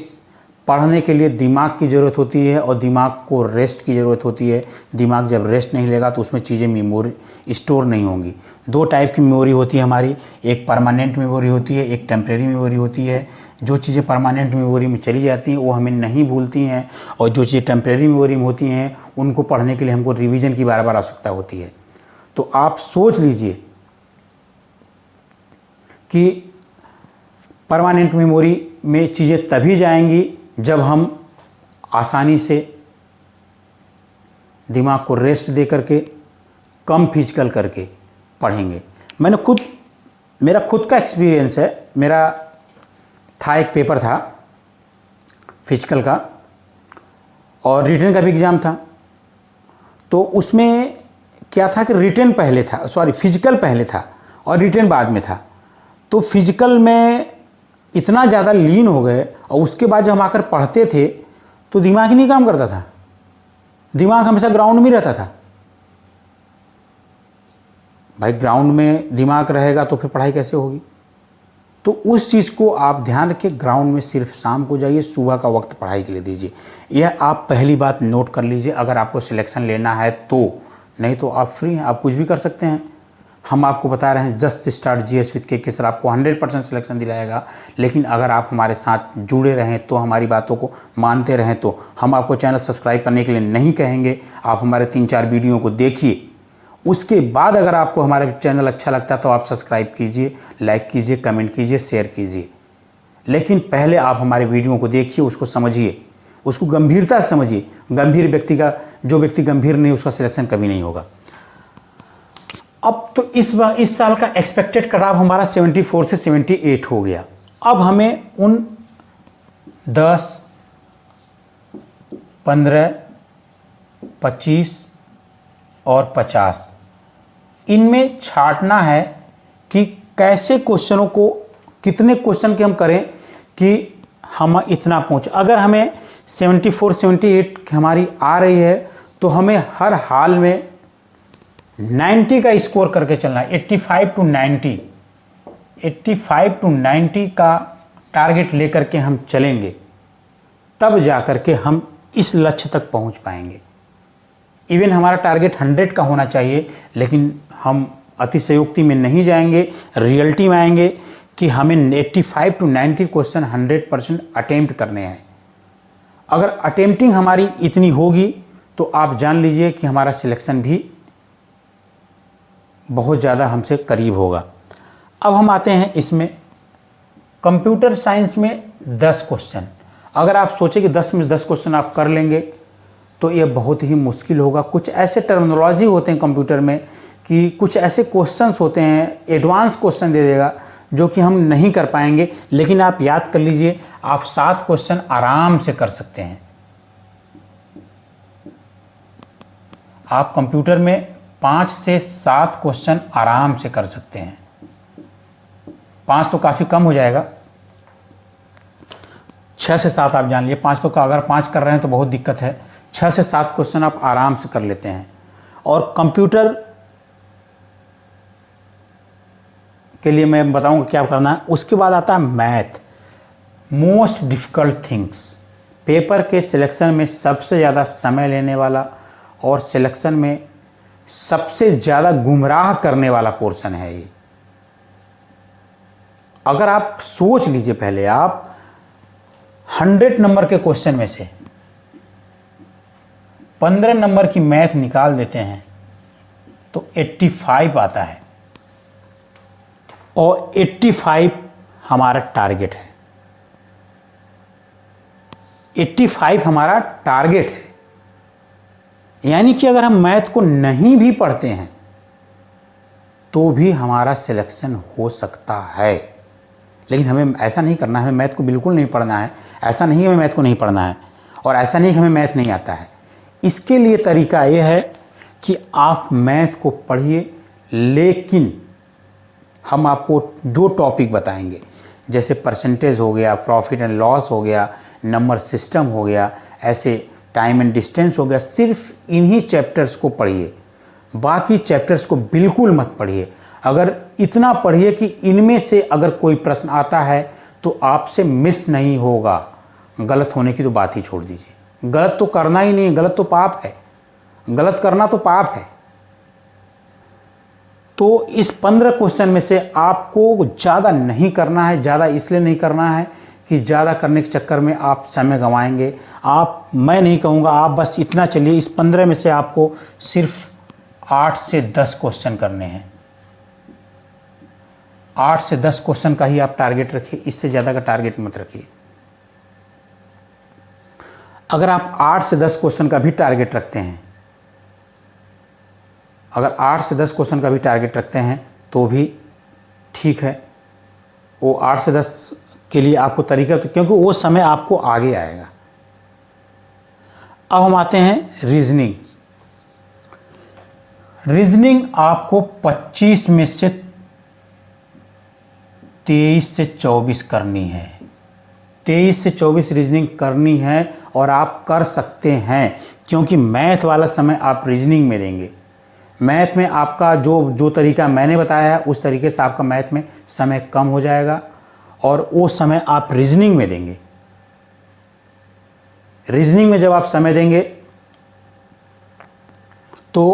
पढ़ने के लिए दिमाग की ज़रूरत होती है और दिमाग को रेस्ट की ज़रूरत होती है। दिमाग जब रेस्ट नहीं लेगा तो उसमें चीज़ें मेमोरी स्टोर नहीं होंगी। 2 टाइप की मेमोरी होती है हमारी, एक परमानेंट मेमोरी होती है, एक टेम्परेरी मेमोरी होती है। जो चीज़ें परमानेंट मेमोरी में चली जाती हैं वो हमें नहीं भूलती हैं, और जो चीज़ें टेम्परेरी मेमोरी में होती हैं उनको पढ़ने के लिए हमको रिवीजन की बार बार आवश्यकता होती है। तो आप सोच लीजिए कि परमानेंट मेमोरी में चीज़ें तभी जाएंगी जब हम आसानी से दिमाग को रेस्ट दे करके, कम फिजिकल करके पढ़ेंगे। मेरा खुद का एक्सपीरियंस है। मेरा था एक पेपर था फिजिकल का और रिटन का भी एग्ज़ाम था। तो उसमें क्या था कि फिजिकल पहले था और रिटन बाद में था। तो फिजिकल में इतना ज़्यादा लीन हो गए और उसके बाद जब हम आकर पढ़ते थे तो दिमाग ही नहीं काम करता था, दिमाग हमेशा ग्राउंड में रहता था। भाई ग्राउंड में दिमाग रहेगा तो फिर पढ़ाई कैसे होगी? तो उस चीज़ को आप ध्यान रखिए, ग्राउंड में सिर्फ शाम को जाइए, सुबह का वक्त पढ़ाई के लिए दीजिए। यह आप पहली बात नोट कर लीजिए अगर आपको सिलेक्शन लेना है तो, नहीं तो आप फ्री हैं, आप कुछ भी कर सकते हैं। हम आपको बता रहे हैं जस्ट स्टार्ट जीएस विद के सर आपको 100% सिलेक्शन दिलाएगा। लेकिन अगर आप हमारे साथ जुड़े रहें तो, हमारी बातों को मानते रहें तो, हम आपको चैनल सब्सक्राइब करने के लिए नहीं कहेंगे। आप हमारे 3-4 वीडियो को देखिए, उसके बाद अगर आपको हमारा चैनल अच्छा लगता है तो आप सब्सक्राइब कीजिए, लाइक कीजिए, कमेंट कीजिए, शेयर कीजिए। लेकिन पहले आप हमारे वीडियो को देखिए, उसको समझिए, उसको गंभीरता से समझिए। गंभीर व्यक्ति का, जो व्यक्ति गंभीर नहीं, उसका सिलेक्शन कभी नहीं होगा। अब तो इस साल का एक्सपेक्टेड कट ऑफ हमारा 74 से 78 हो गया। अब हमें उन 10, 15, 25 और 50 इनमें छांटना है कि कैसे क्वेश्चनों को, कितने क्वेश्चन के हम करें कि हम इतना पहुँच। अगर हमें 74, 78 हमारी आ रही है तो हमें हर हाल में 90 का स्कोर करके चलना है। 85 to 90, 85 to 90 का टारगेट लेकर के हम चलेंगे, तब जा कर के हम इस लक्ष्य तक पहुंच पाएंगे। इवन हमारा टारगेट 100 का होना चाहिए, लेकिन हम अतिशयोक्ति में नहीं जाएंगे, रियलिटी में आएंगे कि हमें 85 to 90 क्वेश्चन 100% अटेम्प्ट करने हैं। अगर अटेम्प्टिंग हमारी इतनी होगी तो आप जान लीजिए कि हमारा सिलेक्शन भी बहुत ज़्यादा हमसे करीब होगा। अब हम आते हैं इसमें कंप्यूटर साइंस में 10 क्वेश्चन। अगर आप सोचें कि 10 में 10 क्वेश्चन आप कर लेंगे तो ये बहुत ही मुश्किल होगा। कुछ ऐसे टर्मिनोलॉजी होते हैं कंप्यूटर में कि कुछ ऐसे क्वेश्चंस होते हैं, एडवांस क्वेश्चन दे देगा जो कि हम नहीं कर पाएंगे। लेकिन आप याद कर लीजिए, आप 7 क्वेश्चन आराम से कर सकते हैं। आप कंप्यूटर में 5 से 7 क्वेश्चन आराम से कर सकते हैं। 5 तो काफ़ी कम हो जाएगा, 6 से 7 आप जान लीजिए। 5 तो अगर 5 कर रहे हैं तो बहुत दिक्कत है। 6 से 7 क्वेश्चन आप आराम से कर लेते हैं। और कंप्यूटर के लिए मैं बताऊंगा क्या करना है। उसके बाद आता है math, most difficult things. Paper के सिलेक्शन में सबसे ज़्यादा समय लेने वाला और सिलेक्शन में सबसे ज़्यादा गुमराह करने वाला पोर्शन है ये। अगर आप सोच लीजिए, पहले आप 100 नंबर के क्वेश्चन में से 15 नंबर की मैथ निकाल देते हैं तो 85 आता है, और 85 हमारा टारगेट है। 85 हमारा टारगेट है। यानी कि अगर हम मैथ को नहीं भी पढ़ते हैं तो भी हमारा सिलेक्शन हो सकता है। लेकिन हमें ऐसा नहीं करना है, हमें मैथ को बिल्कुल नहीं पढ़ना है। ऐसा नहीं हमें मैथ को नहीं पढ़ना है, और ऐसा नहीं हमें मैथ नहीं आता है। इसके लिए तरीका यह है कि आप मैथ को पढ़िए, लेकिन हम आपको जो टॉपिक बताएंगे, जैसे परसेंटेज हो गया, प्रॉफिट एंड लॉस हो गया, नंबर सिस्टम हो गया, ऐसे टाइम एंड डिस्टेंस हो गया, सिर्फ इन्हीं चैप्टर्स को पढ़िए। बाकी चैप्टर्स को बिल्कुल मत पढ़िए। अगर इतना पढ़िए कि इनमें से अगर कोई प्रश्न आता है तो आपसे मिस नहीं होगा। गलत होने की तो बात ही छोड़ दीजिए। गलत तो करना ही नहीं है, गलत तो पाप है। गलत करना तो पाप है। तो इस 15 क्वेश्चन में से आपको ज़्यादा नहीं करना है। ज़्यादा इसलिए नहीं करना है कि ज़्यादा करने के चक्कर में आप समय गंवाएंगे। मैं नहीं कहूँगा, आप बस इतना चलिए, इस 15 में से आपको सिर्फ 8 से 10 क्वेश्चन करने हैं। 8 से 10 क्वेश्चन का ही आप टारगेट रखिए, इससे ज़्यादा का टारगेट मत रखिए। अगर आप 8 से 10 क्वेश्चन का भी टारगेट रखते हैं, अगर 8 से 10 क्वेश्चन का भी टारगेट रखते हैं तो भी ठीक है। वो 8 से 10 के लिए आपको तरीका, क्योंकि वो समय आपको आगे आएगा। अब हम आते हैं रीजनिंग। रीजनिंग आपको 25 में से 23 से 24 करनी है। 23 से 24 रीजनिंग करनी है, और आप कर सकते हैं, क्योंकि मैथ वाला समय आप रीजनिंग में देंगे। मैथ में आपका जो तरीका मैंने बताया है उस तरीके से आपका मैथ में समय कम हो जाएगा, और वो समय आप रीजनिंग में देंगे। रीजनिंग में जब आप समय देंगे तो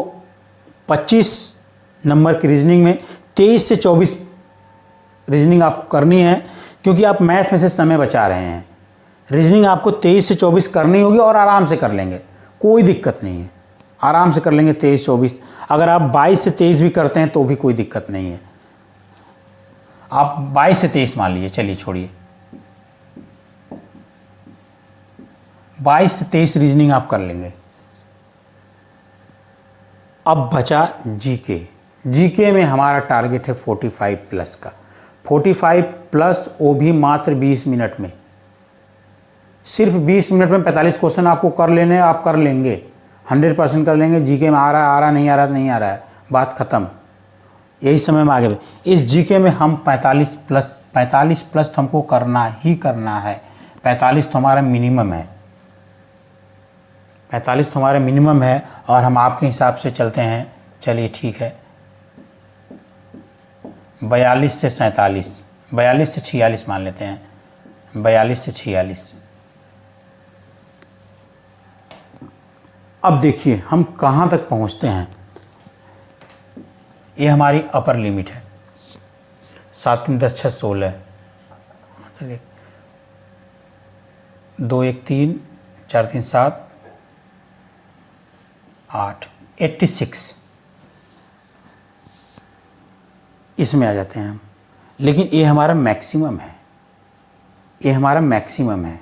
25 नंबर की रीजनिंग में 23 से 24 रीजनिंग आपको करनी है, क्योंकि आप मैथ में से समय बचा रहे हैं। रीजनिंग आपको 23 से 24 करनी होगी, और आराम से कर लेंगे, कोई दिक्कत नहीं है। आराम से कर लेंगे 23-24। अगर आप 22 से 23 भी करते हैं तो भी कोई दिक्कत नहीं है। आप 22 से 23 मान लीजिए, चलिए छोड़िए, 22 से 23 रीजनिंग आप कर लेंगे। अब बचा जीके। जीके में हमारा टारगेट है 45 प्लस का। 45 प्लस, वो भी मात्र 20 मिनट में। सिर्फ 20 मिनट में 45 क्वेश्चन आपको कर लेने हैं, आप कर लेंगे, 100% कर लेंगे। जीके में आ रहा है, नहीं आ रहा, नहीं आ रहा है, बात ख़त्म। यही समय में आगे इस जीके में हम 45 प्लस तो हमको करना ही करना है। 45 तो हमारा मिनिमम है, 45 तो हमारा मिनिमम है। और हम आपके हिसाब से चलते हैं, चलिए ठीक है, 42 से 47, 42 से 46 मान लेते हैं, 42 से 46। अब देखिए हम कहाँ तक पहुँचते हैं। ये हमारी अपर लिमिट है, 7 3 10 6 16, 2 1 3 4 3 7 8, 86 इसमें आ जाते हैं हम। लेकिन ये हमारा मैक्सिमम है, ये हमारा मैक्सिमम है।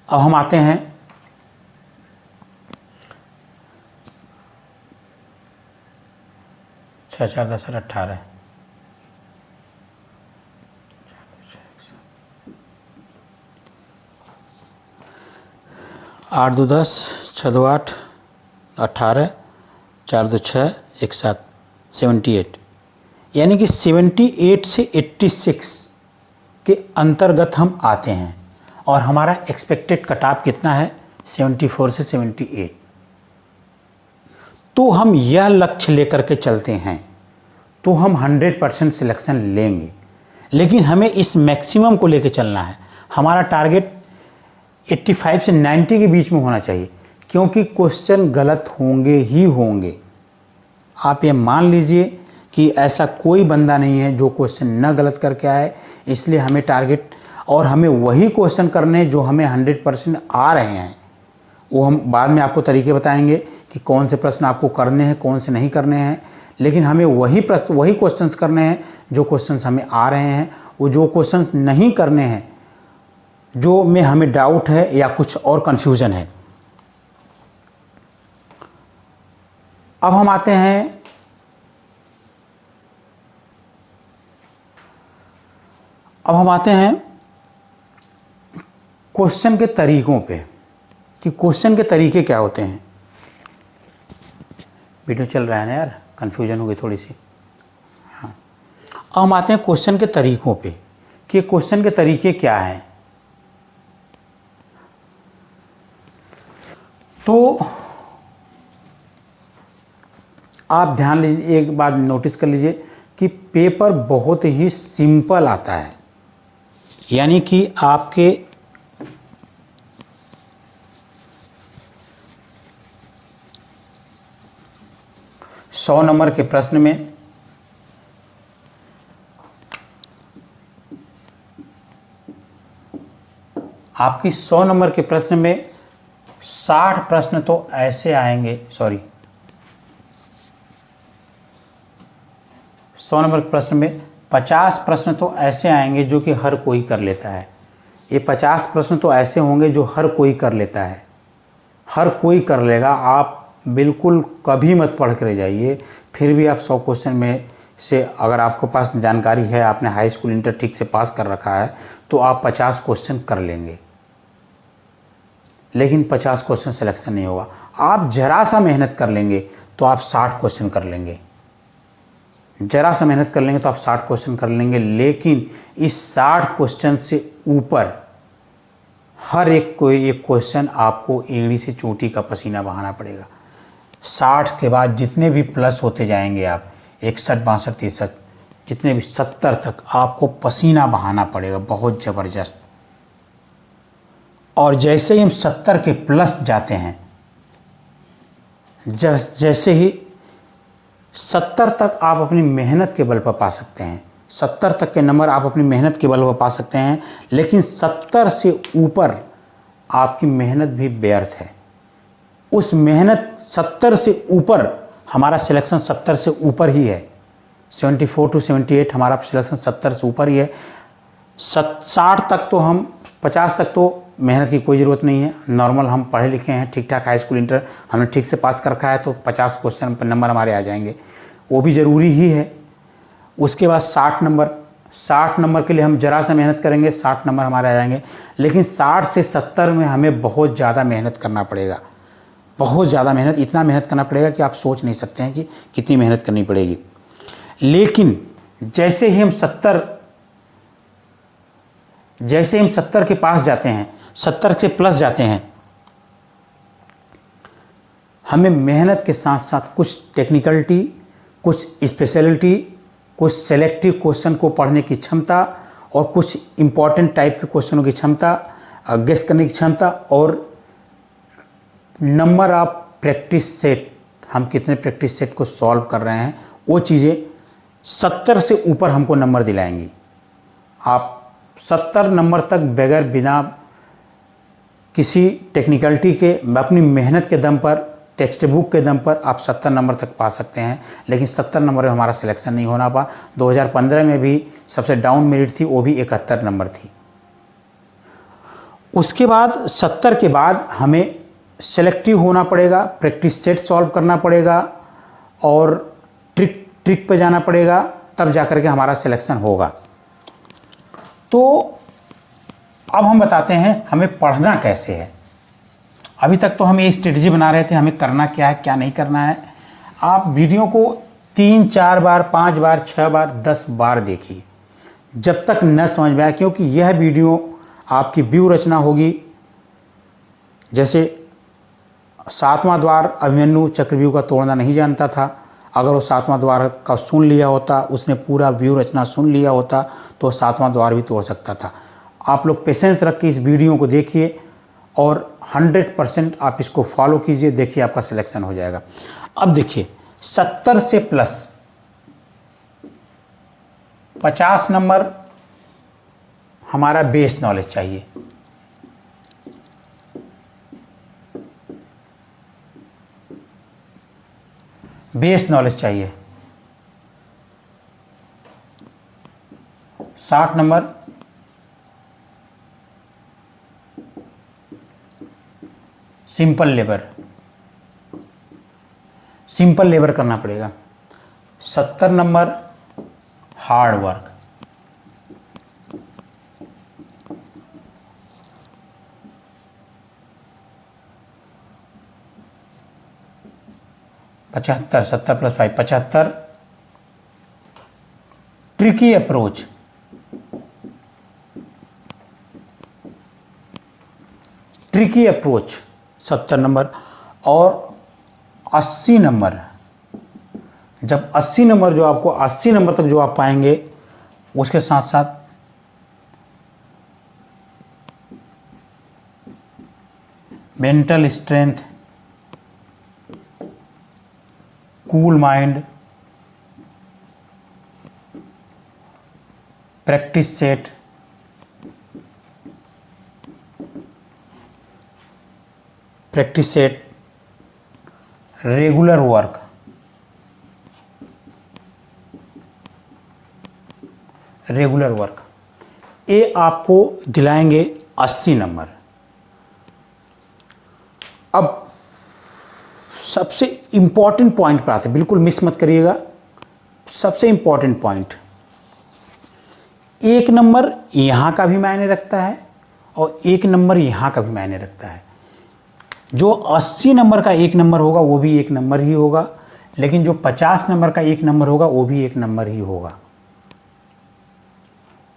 अब हम आते हैं 6 4 10 18, 8 2 10, 6 2 8, 18, 4 2 6, 1 7, 78। यानी कि 78 से 86 के अंतर्गत हम आते हैं। और हमारा एक्सपेक्टेड कट ऑफ कितना है, 74 से 78। तो हम यह लक्ष्य लेकर के चलते हैं तो हम 100% सिलेक्शन लेंगे। लेकिन हमें इस मैक्सिमम को लेकर चलना है। हमारा टारगेट 85 से 90 के बीच में होना चाहिए, क्योंकि क्वेश्चन गलत होंगे ही होंगे। आप ये मान लीजिए कि ऐसा कोई बंदा नहीं है जो क्वेश्चन न गलत करके आए। इसलिए हमें टारगेट, और हमें वही क्वेश्चन करने जो हमें 100% आ रहे हैं। वो हम बाद में आपको तरीके बताएंगे कि कौन से प्रश्न आपको करने हैं, कौन से नहीं करने हैं। लेकिन हमें वही प्रश्न, वही क्वेश्चंस करने हैं जो क्वेश्चंस हमें आ रहे हैं। वो जो क्वेश्चंस नहीं करने हैं, जो में हमें डाउट है या कुछ और कन्फ्यूज़न है। अब हम आते हैं क्वेश्चन के तरीकों पे, कि क्वेश्चन के तरीके क्या होते हैं। वीडियो चल रहा है ना यार, कन्फ्यूजन हो गई थोड़ी सी। हाँ, अब हम आते हैं क्वेश्चन के तरीकों पे, कि क्वेश्चन के तरीके क्या हैं। तो आप ध्यान लीजिए, एक बात नोटिस कर लीजिए कि पेपर बहुत ही सिंपल आता है। यानी कि आपके 100 नंबर के प्रश्न में आपकी 100 नंबर के प्रश्न में 60 प्रश्न तो ऐसे आएंगे, 100 नंबर के प्रश्न में 50 प्रश्न तो ऐसे आएंगे जो कि हर कोई कर लेता है। ये 50 प्रश्न तो ऐसे होंगे जो हर कोई कर लेता है, हर कोई कर लेगा। आप बिल्कुल कभी मत पढ़ कर जाइए। फिर भी आप 100 क्वेश्चन में से, अगर आपके पास जानकारी है, आपने हाई स्कूल इंटर ठीक से पास कर रखा है, तो आप 50 क्वेश्चन कर लेंगे। लेकिन 50 क्वेश्चन सिलेक्शन नहीं होगा। आप जरा सा मेहनत कर लेंगे तो आप 60 क्वेश्चन कर लेंगे, जरा सा मेहनत कर लेंगे तो आप 60 क्वेश्चन कर लेंगे। लेकिन इस 60 क्वेश्चन से ऊपर हर एक कोई एक क्वेश्चन आपको एड़ी से चोटी का पसीना बहाना पड़ेगा। 60 के बाद जितने भी प्लस होते जाएंगे आप, 61 62 63, जितने भी 70 तक आपको पसीना बहाना पड़ेगा, बहुत ज़बरदस्त। और जैसे ही हम 70 के प्लस जाते हैं, जैसे ही 70 तक आप अपनी मेहनत के बल पर पा सकते हैं, 70 तक के नंबर आप अपनी मेहनत के बल पर पा सकते हैं। लेकिन 70 से ऊपर आपकी मेहनत भी व्यर्थ है। उस मेहनत 70 से ऊपर, हमारा सिलेक्शन 70 से ऊपर ही है, 74 to 78 हमारा सिलेक्शन 70 से ऊपर ही है। 60 तक तो हम, 50 तक तो मेहनत की कोई ज़रूरत नहीं है, नॉर्मल हम पढ़े लिखे हैं, ठीक ठाक हाई स्कूल इंटर हमने ठीक से पास कर रखा है, तो 50 क्वेश्चन पर नंबर हमारे आ जाएंगे, वो भी ज़रूरी ही है। उसके बाद 60 नंबर के लिए हम ज़रा सा मेहनत करेंगे, 60 नंबर हमारे आ जाएंगे। लेकिन 60 से 70 में हमें बहुत ज़्यादा मेहनत करना पड़ेगा, बहुत ज़्यादा मेहनत, इतना मेहनत करना पड़ेगा कि आप सोच नहीं सकते हैं कि कितनी मेहनत करनी पड़ेगी। लेकिन जैसे ही हम 70 के पास जाते हैं, 70 से प्लस जाते हैं, हमें मेहनत के साथ साथ कुछ टेक्निकलिटी, कुछ स्पेशलिटी, कुछ सेलेक्टिव क्वेश्चन को पढ़ने की क्षमता और कुछ इम्पॉर्टेंट टाइप के क्वेश्चनों की क्षमता, गेस करने की क्षमता और नंबर ऑफ प्रैक्टिस सेट, हम कितने प्रैक्टिस सेट को सॉल्व कर रहे हैं, वो चीज़ें 70 से ऊपर हमको नंबर दिलाएंगी। आप 70 नंबर तक बगैर बिना किसी टेक्निकलिटी के, अपनी मेहनत के दम पर, टेक्स्ट बुक के दम पर आप 70 नंबर तक पा सकते हैं। लेकिन 70 नंबर में हमारा सिलेक्शन नहीं होना पा। 2015 में भी सबसे डाउन मेरिट थी, वो भी 71 नंबर थी। उसके बाद 70 के बाद हमें सेलेक्टिव होना पड़ेगा, प्रैक्टिस सेट सॉल्व करना पड़ेगा और ट्रिक पे जाना पड़ेगा, तब जाकर के हमारा सिलेक्शन होगा। तो अब हम बताते हैं हमें पढ़ना कैसे है। अभी तक तो हम ये स्ट्रेटजी बना रहे थे, हमें करना क्या है, क्या नहीं करना है। आप वीडियो को 3, 4 बार, 5 बार, 6 बार, 10 बार देखिए, जब तक न समझ में आए, क्योंकि यह वीडियो आपकी व्यू रचना होगी। जैसे 7वां द्वार अभिमन्यु चक्रव्यूह का तोड़ना नहीं जानता था, अगर वो 7वां द्वार का सुन लिया होता, उसने पूरा व्यू रचना सुन लिया होता, तो 7वां द्वार भी तोड़ सकता था। आप लोग पेशेंस रख के इस वीडियो को देखिए और 100% आप इसको फॉलो कीजिए, देखिए आपका सिलेक्शन हो जाएगा। अब देखिए 70 से प्लस 50 नंबर हमारा बेस नॉलेज चाहिए। बेस नॉलेज चाहिए। 60 नंबर सिंपल लेबर करना पड़ेगा। 70 number hard work. 75, 70 + 5 75 tricky approach. Tricky approach 70 number. और 80 नंबर, जब 80 नंबर जो आपको 80 नंबर तक जो आप पाएंगे, उसके साथ साथ mental strength, cool mind, practice set, regular work, ये आपको दिलाएंगे 80 नंबर। अब सबसे इम्पॉर्टेंट पॉइंट पर आते हैं, बिल्कुल मिस मत करिएगा। सबसे इम्पॉर्टेंट पॉइंट, 1 नंबर यहाँ का भी मायने रखता है और 1 नंबर यहाँ का भी मायने रखता है। जो 80 नंबर का 1 नंबर होगा वो भी 1 नंबर ही होगा, लेकिन जो 50 नंबर का 1 नंबर होगा वो भी 1 नंबर ही होगा।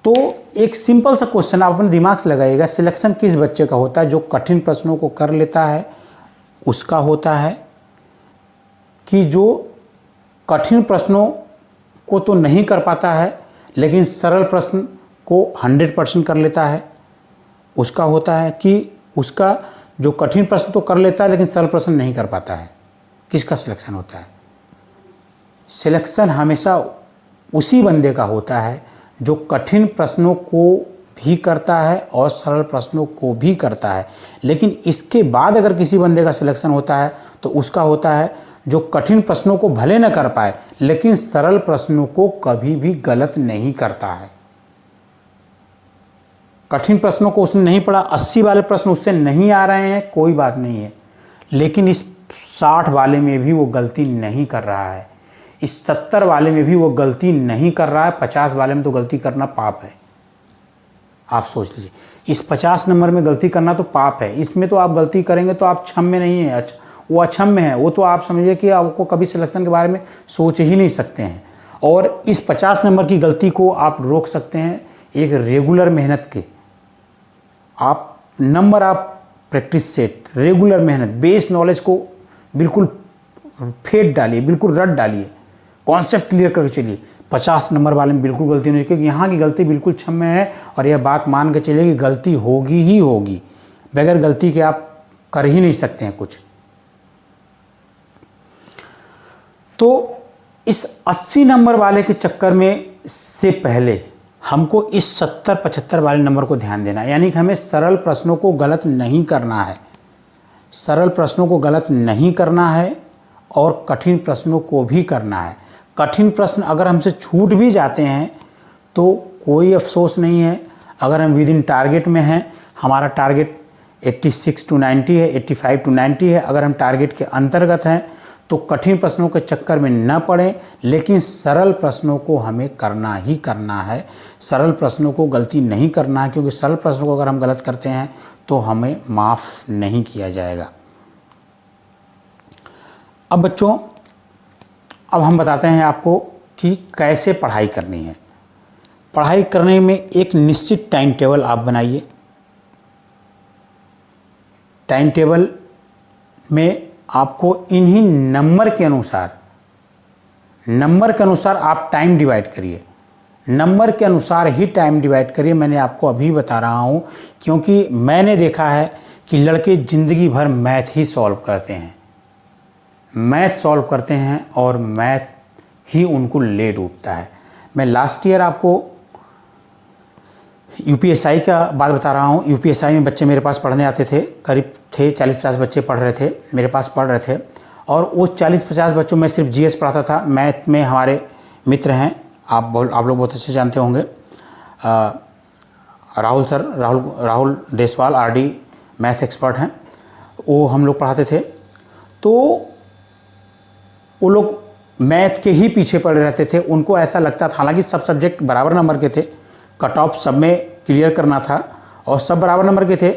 तो एक सिंपल सा क्वेश्चन आप अपने दिमाग से लगाइएगा, सिलेक्शन किस बच्चे का होता है? जो कठिन प्रश्नों को कर लेता है उसका होता है, कि जो कठिन प्रश्नों को तो नहीं कर पाता है लेकिन सरल प्रश्न को 100% कर लेता है उसका होता है, कि उसका जो कठिन प्रश्न तो कर लेता है लेकिन सरल प्रश्न नहीं कर पाता है, किसका सिलेक्शन होता है? सिलेक्शन हमेशा उसी बंदे का होता है जो कठिन प्रश्नों को भी करता है और सरल प्रश्नों को भी करता है। लेकिन इसके बाद अगर किसी बंदे का सिलेक्शन होता है तो उसका होता है जो कठिन प्रश्नों को भले न कर पाए लेकिन सरल प्रश्नों को कभी भी गलत नहीं करता है। कठिन प्रश्नों को उसने नहीं पढ़ा, 80 वाले प्रश्न उससे नहीं आ रहे हैं, कोई बात नहीं है, लेकिन इस 60 वाले में भी वो गलती नहीं कर रहा है, इस 70 वाले में भी वो गलती नहीं कर रहा है, 50 वाले में तो गलती करना पाप है। आप सोच लीजिए, इस 50 नंबर में गलती करना तो पाप है, इसमें तो आप गलती करेंगे तो आप क्षम्य नहीं है, वो अक्षम्य है, वो तो आप समझिए कि आपको कभी सिलेक्शन के बारे में सोच ही नहीं सकते हैं। और इस 50 नंबर की गलती को आप रोक सकते हैं एक रेगुलर मेहनत के, आप नंबर आप प्रैक्टिस सेट, रेगुलर मेहनत, बेस नॉलेज को बिल्कुल फेंट डालिए, बिल्कुल रट डालिए, कॉन्सेप्ट क्लियर करके चलिए। 50 नंबर वाले में बिल्कुल गलती नहीं, क्योंकि यहाँ की गलती बिल्कुल क्षम्य है और यह बात मान के चलिए कि गलती होगी ही होगी, बगैर गलती के आप कर ही नहीं सकते हैं कुछ। तो इस 80 नंबर वाले के चक्कर में से पहले हमको इस 70-75 वाले नंबर को ध्यान देना है, यानी कि हमें सरल प्रश्नों को गलत नहीं करना है, सरल प्रश्नों को गलत नहीं करना है और कठिन प्रश्नों को भी करना है। कठिन प्रश्न अगर हमसे छूट भी जाते हैं तो कोई अफसोस नहीं है, अगर हम विद इन टारगेट में हैं, हमारा टारगेट 86 to 90 है, 85 to 90 है, अगर हम टारगेट के अंतर्गत हैं तो कठिन प्रश्नों के चक्कर में न पड़ें, लेकिन सरल प्रश्नों को हमें करना ही करना है, सरल प्रश्नों को गलती नहीं करना है, क्योंकि सरल प्रश्नों को अगर हम गलत करते हैं तो हमें माफ़ नहीं किया जाएगा। अब बच्चों, अब हम बताते हैं आपको कि कैसे पढ़ाई करनी है। पढ़ाई करने में एक निश्चित टाइम टेबल आप बनाइए। टाइम टेबल में आपको इन्हीं नंबर के अनुसार आप टाइम डिवाइड करिए, नंबर के अनुसार ही टाइम डिवाइड करिए। मैंने आपको अभी बता रहा हूँ, क्योंकि मैंने देखा है कि लड़के ज़िंदगी भर मैथ ही सॉल्व करते हैं, मैथ सॉल्व करते हैं और मैथ ही उनको ले डूबता है। मैं लास्ट ईयर आपको यूपीएसआई का बात बता रहा हूँ। यूपीएसआई में बच्चे मेरे पास पढ़ने आते थे, करीब थे 40-50 बच्चे पढ़ रहे थे, मेरे पास पढ़ रहे थे, और वो 40-50 बच्चों में सिर्फ जीएस पढ़ाता था। मैथ में हमारे मित्र हैं, आप लोग बहुत अच्छे जानते होंगे, Rahul sir, Rahul Deswal RD math expert हैं, वो हम लोग पढ़ाते थे। तो वो लोग मैथ के ही पीछे पड़े रहते थे, उनको ऐसा लगता था, हालांकि सब सब्जेक्ट बराबर नंबर के थे, कट ऑफ सब में क्लियर करना था और सब बराबर नंबर के थे,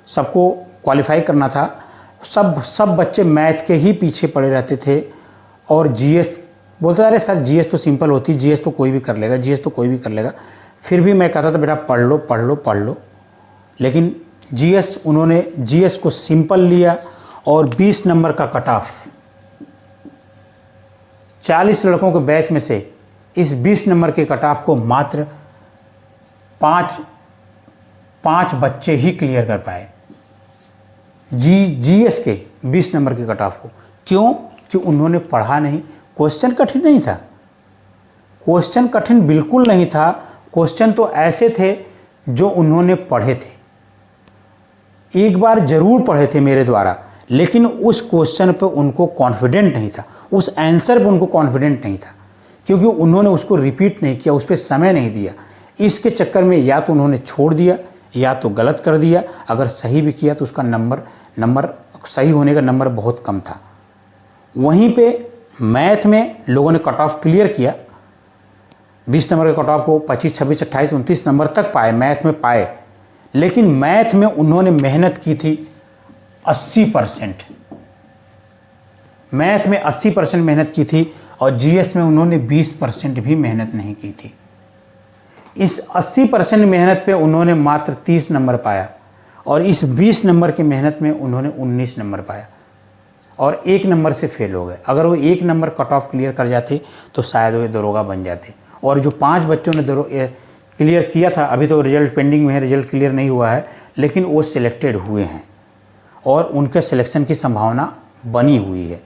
सबको क्वालिफाई करना था, सब बच्चे मैथ के ही पीछे पड़े रहते थे। और जीएस बोलते, अरे सर जीएस तो सिंपल होती, जीएस तो कोई भी कर लेगा, जीएस तो कोई भी कर लेगा। फिर भी मैं कहता था बेटा पढ़ लो पढ़ लो पढ़ लो, लेकिन उन्होंने जीएस को सिंपल लिया और 20 नंबर का कट ऑफ, 40 लड़कों के बैच में से इस 20 नंबर के कट ऑफ को मात्र 5 बच्चे ही क्लियर कर पाए, जीएस के 20 नंबर के कट ऑफ को। क्यों? कि उन्होंने पढ़ा नहीं। क्वेश्चन कठिन नहीं था, क्वेश्चन कठिन बिल्कुल नहीं था, क्वेश्चन तो ऐसे थे जो उन्होंने पढ़े थे, एक बार जरूर पढ़े थे मेरे द्वारा, लेकिन उस क्वेश्चन पे उनको कॉन्फिडेंट नहीं था, उस आंसर पे उनको कॉन्फिडेंट नहीं था, क्योंकि उन्होंने उसको रिपीट नहीं किया, उस पर समय नहीं दिया। इसके चक्कर में या तो उन्होंने छोड़ दिया या तो गलत कर दिया, अगर सही भी किया तो उसका नंबर सही होने का नंबर बहुत कम था। वहीं पे मैथ में लोगों ने कट ऑफ क्लियर किया, 20 नंबर के कट ऑफ को 25, 26, 28, 29 नंबर तक पाए, मैथ में पाए, लेकिन मैथ में उन्होंने मेहनत की थी 80%, मैथ में 80% मेहनत की थी और जीएस में उन्होंने 20% भी मेहनत नहीं की थी। इस 80% मेहनत पे उन्होंने मात्र 30 नंबर पाया और इस 20 नंबर की मेहनत में उन्होंने 19 नंबर पाया और 1 नंबर से फेल हो गए। अगर वो 1 नंबर कट ऑफ क्लियर कर जाते तो शायद वो दरोगा बन जाते। और जो 5 बच्चों ने क्लियर किया था, अभी तो रिजल्ट पेंडिंग में है, रिजल्ट क्लियर नहीं हुआ है, लेकिन वो सिलेक्टेड हुए हैं और उनके सिलेक्शन की संभावना बनी हुई है।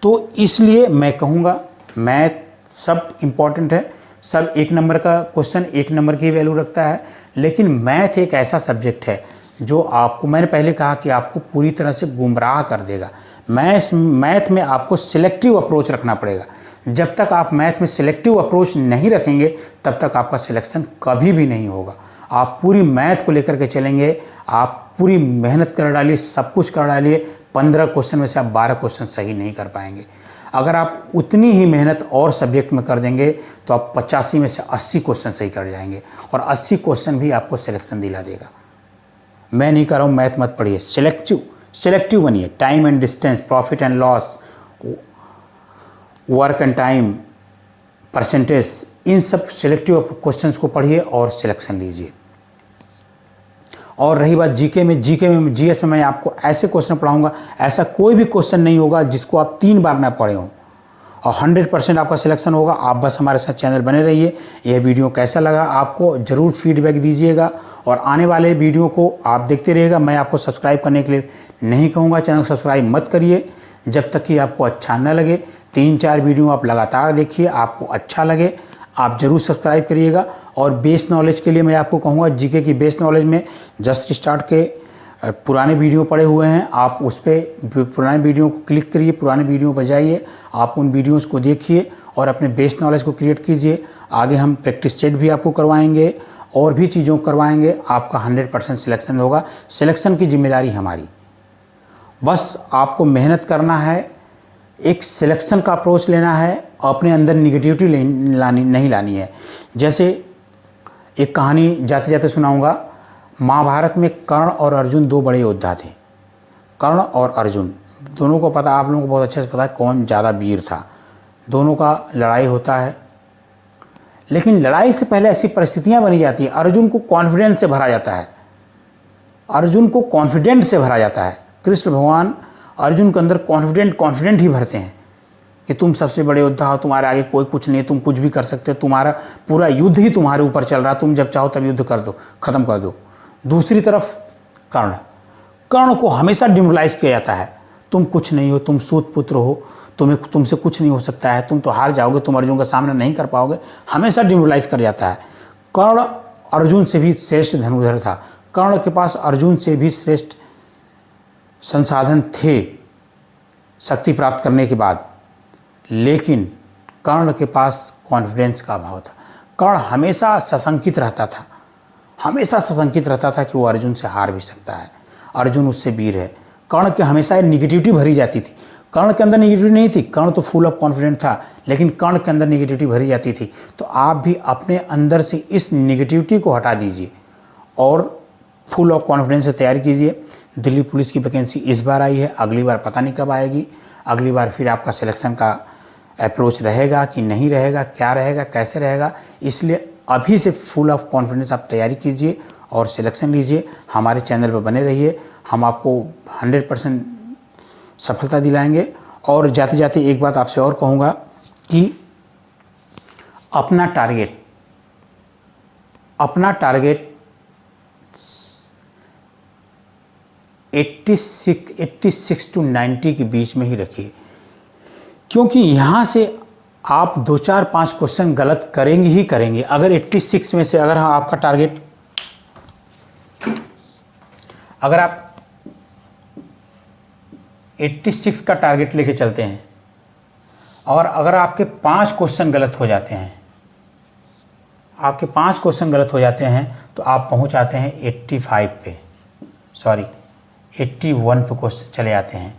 तो इसलिए मैं कहूँगा मैथ सब इम्पॉर्टेंट है, सब 1 नंबर का क्वेश्चन 1 नंबर की वैल्यू रखता है, लेकिन मैथ एक ऐसा सब्जेक्ट है जो आपको, मैंने पहले कहा कि आपको पूरी तरह से गुमराह कर देगा। मैथ में आपको सिलेक्टिव अप्रोच रखना पड़ेगा। जब तक आप मैथ में सिलेक्टिव अप्रोच नहीं रखेंगे तब तक आपका सिलेक्शन कभी भी नहीं होगा। आप पूरी मैथ को लेकर के चलेंगे, आप पूरी मेहनत कर डालिए, सब कुछ कर डालिए, 15 क्वेश्चन में से आप 12 क्वेश्चन सही नहीं कर पाएंगे। अगर आप उतनी ही मेहनत और सब्जेक्ट में कर देंगे तो आप 85 में से 80 क्वेश्चन सही कर जाएंगे, और 80 क्वेश्चन भी आपको सिलेक्शन दिला देगा। मैं नहीं कर रहा हूँ मैथ मत पढ़िए, सिलेक्टिव बनिए। Time and distance, profit and loss, work and time, percentage, इन सब सिलेक्टिव क्वेश्चंस को पढ़िए और सिलेक्शन लीजिए। और रही बात जीके में, जीएस में मैं आपको ऐसे क्वेश्चन पढ़ाऊंगा, ऐसा कोई भी क्वेश्चन नहीं होगा जिसको आप 3 बार ना पढ़े हों, और 100% आपका सिलेक्शन होगा। आप बस हमारे साथ चैनल बने रहिए। यह वीडियो कैसा लगा आपको ज़रूर फीडबैक दीजिएगा, और आने वाले वीडियो को आप देखते रहिएगा। मैं आपको सब्सक्राइब करने के लिए नहीं कहूँगा, चैनल सब्सक्राइब मत करिए जब तक कि आपको अच्छा न लगे। 3-4 वीडियो आप लगातार देखिए, आपको अच्छा लगे आप ज़रूर सब्सक्राइब करिएगा। और बेस नॉलेज के लिए मैं आपको कहूँगा, जीके की बेस नॉलेज में जस्ट स्टार्ट के पुराने वीडियो पड़े हुए हैं, आप उस पर पुराने वीडियो को क्लिक करिए, पुराने वीडियो बजाइए, आप उन वीडियोस को देखिए और अपने बेस नॉलेज को क्रिएट कीजिए। आगे हम प्रैक्टिस सेट भी आपको करवाएंगे और भी चीज़ों को करवाएंगे, आपका 100% सिलेक्शन होगा। सिलेक्शन की जिम्मेदारी हमारी, बस आपको मेहनत करना है, एक सिलेक्शन का अप्रोच लेना है, अपने अंदर निगेटिविटी नहीं लानी है। जैसे एक कहानी जाते जाते सुनाऊंगा। महाभारत में कर्ण और अर्जुन 2 बड़े योद्धा थे। कर्ण और अर्जुन दोनों को पता, आप लोगों को बहुत अच्छे से पता है कौन ज़्यादा वीर था। दोनों का लड़ाई होता है, लेकिन लड़ाई से पहले ऐसी परिस्थितियां बनी जाती हैं, अर्जुन को कॉन्फिडेंस से भरा जाता है, अर्जुन को कॉन्फिडेंट से भरा जाता है। कृष्ण भगवान अर्जुन के अंदर कॉन्फिडेंट ही भरते हैं कि तुम सबसे बड़े योद्धा हो, तुम्हारे आगे कोई कुछ नहीं है, तुम कुछ भी कर सकते हो, तुम्हारा पूरा युद्ध ही तुम्हारे ऊपर चल रहा है, तुम जब चाहो तब युद्ध कर दो, ख़त्म कर दो। दूसरी तरफ कर्ण को हमेशा डिमोरलाइज किया जाता है, तुम कुछ नहीं हो, तुम सूत पुत्र हो, तुमसे कुछ नहीं हो सकता है, तुम तो हार जाओगे, तुम अर्जुन का सामना नहीं कर पाओगे, हमेशा डिमोरलाइज कर जाता है। कर्ण अर्जुन से भी श्रेष्ठ धनुर्धर था, कर्ण के पास अर्जुन से भी श्रेष्ठ संसाधन थे शक्ति प्राप्त करने के बाद, लेकिन कर्ण के पास कॉन्फिडेंस का अभाव था। कर्ण हमेशा सशंकित रहता था, हमेशा सशंकित रहता था कि वो अर्जुन से हार भी सकता है, अर्जुन उससे वीर है। कर्ण के हमेशा निगेटिविटी भरी जाती थी, कर्ण के अंदर निगेटिविटी नहीं थी, कर्ण तो फुल ऑफ कॉन्फिडेंट था, लेकिन कर्ण के अंदर निगेटिविटी भरी जाती थी। तो आप भी अपने अंदर से इस निगेटिविटी को हटा दीजिए और फुल ऑफ कॉन्फिडेंस से तैयारी कीजिए। दिल्ली पुलिस की वैकेंसी इस बार आई है, अगली बार पता नहीं कब आएगी, अगली बार फिर आपका सिलेक्शन का अप्रोच रहेगा कि नहीं रहेगा, क्या रहेगा, कैसे रहेगा। इसलिए अभी से फुल ऑफ कॉन्फिडेंस आप तैयारी कीजिए और सिलेक्शन लीजिए। हमारे चैनल पर बने रहिए, हम आपको 100% सफलता दिलाएंगे। और जाते जाते एक बात आपसे और कहूँगा कि अपना टारगेट 86 to 90 के बीच में ही रखिए, क्योंकि यहाँ से आप 2-4-5 क्वेश्चन गलत करेंगे ही करेंगे। अगर 86 में से अगर आपका टारगेट, अगर आप 86 का टारगेट लेके चलते हैं और अगर आपके 5 क्वेश्चन गलत हो जाते हैं, आपके 5 क्वेश्चन गलत हो जाते हैं तो आप पहुंच आते हैं 81 पे क्वेश्चन चले आते हैं।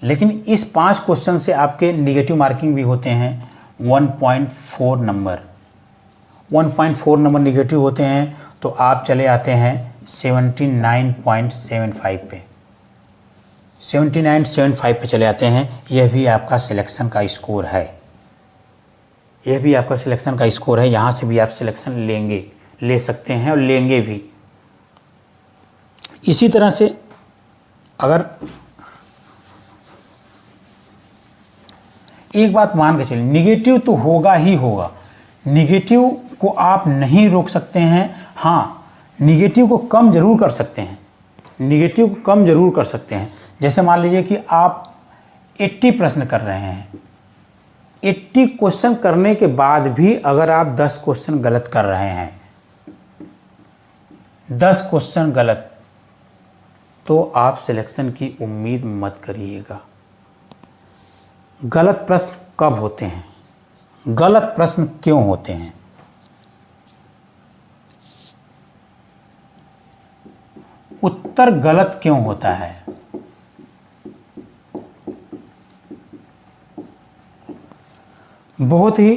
लेकिन इस 5 क्वेश्चन से आपके निगेटिव मार्किंग भी होते हैं 1.4 नंबर, 1.4 नंबर निगेटिव होते हैं, तो आप चले आते हैं 79.75 पे, 79.75 पे चले आते हैं। यह भी आपका सिलेक्शन का स्कोर है, यह भी आपका सिलेक्शन का स्कोर है। यहाँ से भी आप सिलेक्शन ले सकते हैं और लेंगे भी। इसी तरह से अगर एक बात मान के चलिए, निगेटिव तो होगा ही होगा, निगेटिव को आप नहीं रोक सकते हैं। हाँ, निगेटिव को कम जरूर कर सकते हैं, निगेटिव को कम जरूर कर सकते हैं। जैसे मान लीजिए कि आप 80 प्रश्न कर रहे हैं, 80 क्वेश्चन करने के बाद भी अगर आप 10 क्वेश्चन गलत कर रहे हैं, 10 क्वेश्चन गलत, तो आप सिलेक्शन की उम्मीद मत करिएगा। गलत प्रश्न कब होते हैं, गलत प्रश्न क्यों होते हैं? उत्तर गलत क्यों होता है? बहुत ही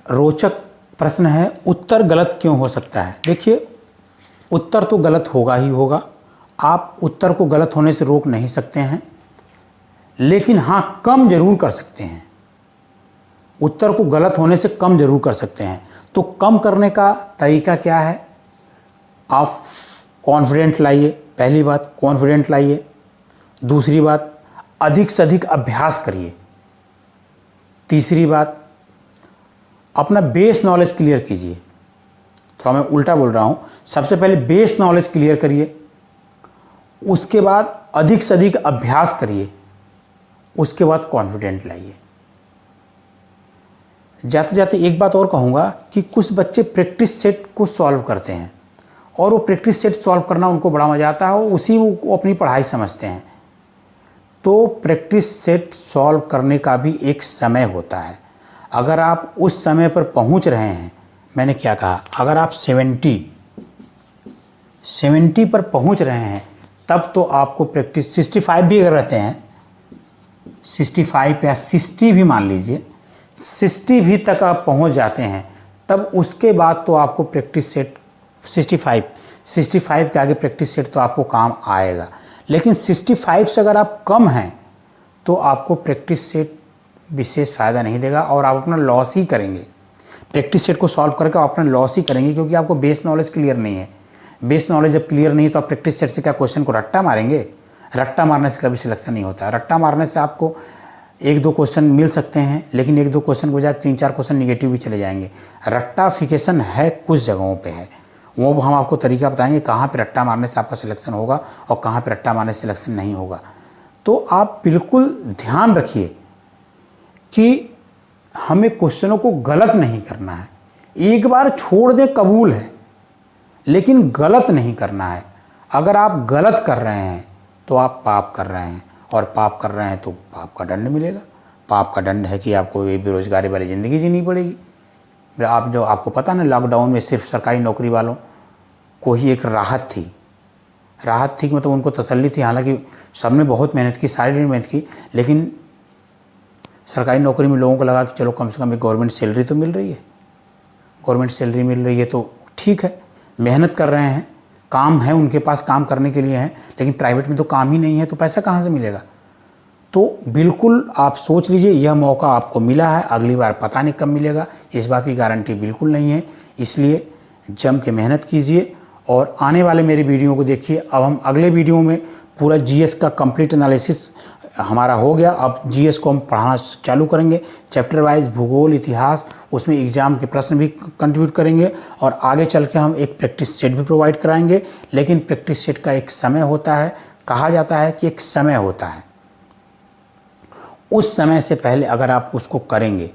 रोचक प्रश्न है। उत्तर गलत क्यों हो सकता है? देखिए, उत्तर तो गलत होगा ही होगा, आप उत्तर को गलत होने से रोक नहीं सकते हैं, लेकिन हाँ, कम जरूर कर सकते हैं। उत्तर को गलत होने से कम जरूर कर सकते हैं। तो कम करने का तरीका क्या है? आप कॉन्फिडेंट लाइए, पहली बात कॉन्फिडेंट लाइए। दूसरी बात, अधिक से अधिक अभ्यास करिए। तीसरी बात, अपना बेस नॉलेज क्लियर कीजिए। तो मैं उल्टा बोल रहा हूँ, सबसे पहले बेस नॉलेज क्लियर करिए, उसके बाद अधिक से अधिक अभ्यास करिए, उसके बाद कॉन्फिडेंट लाइए। जाते जाते एक बात और कहूँगा कि कुछ बच्चे प्रैक्टिस सेट को सॉल्व करते हैं और वो प्रैक्टिस सेट सॉल्व करना उनको बड़ा मज़ा आता है, उसी वो अपनी पढ़ाई समझते हैं। तो प्रैक्टिस सेट सॉल्व करने का भी एक समय होता है। अगर आप उस समय पर पहुंच रहे हैं, मैंने क्या कहा, अगर आप 70 पर पहुंच रहे हैं, तब तो आपको प्रैक्टिस 65 भी अगर रहते हैं, 65 या 60 भी मान लीजिए, 60 भी तक आप पहुंच जाते हैं, तब उसके बाद तो आपको प्रैक्टिस सेट 65 के आगे प्रैक्टिस सेट तो आपको काम आएगा। लेकिन 65 से अगर आप कम हैं तो आपको प्रैक्टिस सेट विशेष फ़ायदा नहीं देगा और आप अपना लॉस ही करेंगे। प्रैक्टिस सेट को सॉल्व करके आप अपना लॉस ही करेंगे, क्योंकि आपको बेस नॉलेज क्लियर नहीं है। बेस नॉलेज जब क्लियर नहीं है तो आप प्रैक्टिस सेट से क्या क्वेश्चन को रट्टा मारेंगे? रट्टा मारने से कभी सिलेक्शन नहीं होता। रट्टा मारने से आपको 1-2 क्वेश्चन मिल सकते हैं, लेकिन 1-2 क्वेश्चन के बजाय 3-4 क्वेश्चन निगेटिव भी चले जाएंगे। रट्टाफिकेशन है कुछ जगहों पे है, वो हम आपको तरीका बताएंगे कहाँ पे रट्टा मारने से आपका सिलेक्शन होगा और कहाँ पे रट्टा मारने से सिलेक्शन नहीं होगा। तो आप बिल्कुल ध्यान रखिए कि हमें क्वेश्चनों को गलत नहीं करना है। एक बार छोड़ दें कबूल है, लेकिन गलत नहीं करना है। अगर आप गलत कर रहे हैं तो आप पाप कर रहे हैं, और पाप कर रहे हैं तो पाप का दंड मिलेगा। पाप का दंड है कि आपको ये बेरोजगारी वाली ज़िंदगी जीनी पड़ेगी। आपको पता ना, लॉकडाउन में सिर्फ सरकारी नौकरी वालों को ही एक राहत थी कि मतलब उनको तसल्ली थी। हालांकि सबने बहुत मेहनत की, सारी दिन मेहनत की, लेकिन सरकारी नौकरी में लोगों को लगा कि चलो कम से कम एक गवर्नमेंट सैलरी तो मिल रही है, गवर्नमेंट सैलरी मिल रही है तो ठीक है, मेहनत कर रहे हैं, काम है उनके पास, काम करने के लिए है। लेकिन प्राइवेट में तो काम ही नहीं है, तो पैसा कहाँ से मिलेगा? तो बिल्कुल आप सोच लीजिए, यह मौका आपको मिला है, अगली बार पता नहीं कब मिलेगा, इस बात की गारंटी बिल्कुल नहीं है। इसलिए जम के मेहनत कीजिए और आने वाले मेरी वीडियो को देखिए। अब हम अगले वीडियो में पूरा जीएस का कंप्लीट एनालिसिस हमारा हो गया। अब जीएस को हम पढ़ाना चालू करेंगे, चैप्टर वाइज, भूगोल, इतिहास, उसमें एग्जाम के प्रश्न भी कंट्रीब्यूट करेंगे और आगे चल के हम एक प्रैक्टिस सेट भी प्रोवाइड कराएंगे। लेकिन प्रैक्टिस सेट का एक समय होता है, कहा जाता है कि एक समय होता है, उस समय से पहले अगर आप उसको करेंगे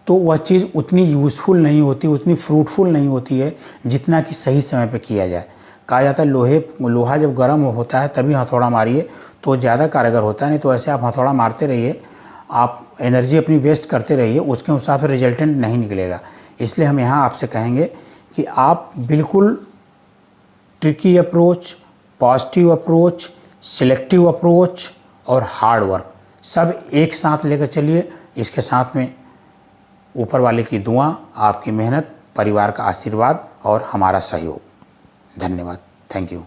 तो वह चीज़ उतनी यूज़फुल नहीं होती, उतनी फ्रूटफुल नहीं होती है जितना कि सही समय पे किया जाए। कहा जाता है लोहा जब गर्म होता है तभी हथौड़ा मारिए तो ज़्यादा कारगर होता है, नहीं तो ऐसे आप हथौड़ा मारते रहिए, आप एनर्जी अपनी वेस्ट करते रहिए, उसके हिसाब से रिजल्टेंट नहीं निकलेगा। इसलिए हम यहाँ आपसे कहेंगे कि आप बिल्कुल tricky approach, positive approach, selective approach और हार्ड वर्क सब एक साथ लेकर चलिए। इसके साथ में ऊपर वाले की दुआ, आपकी मेहनत, परिवार का आशीर्वाद और हमारा सहयोग। धन्यवाद। Thank you.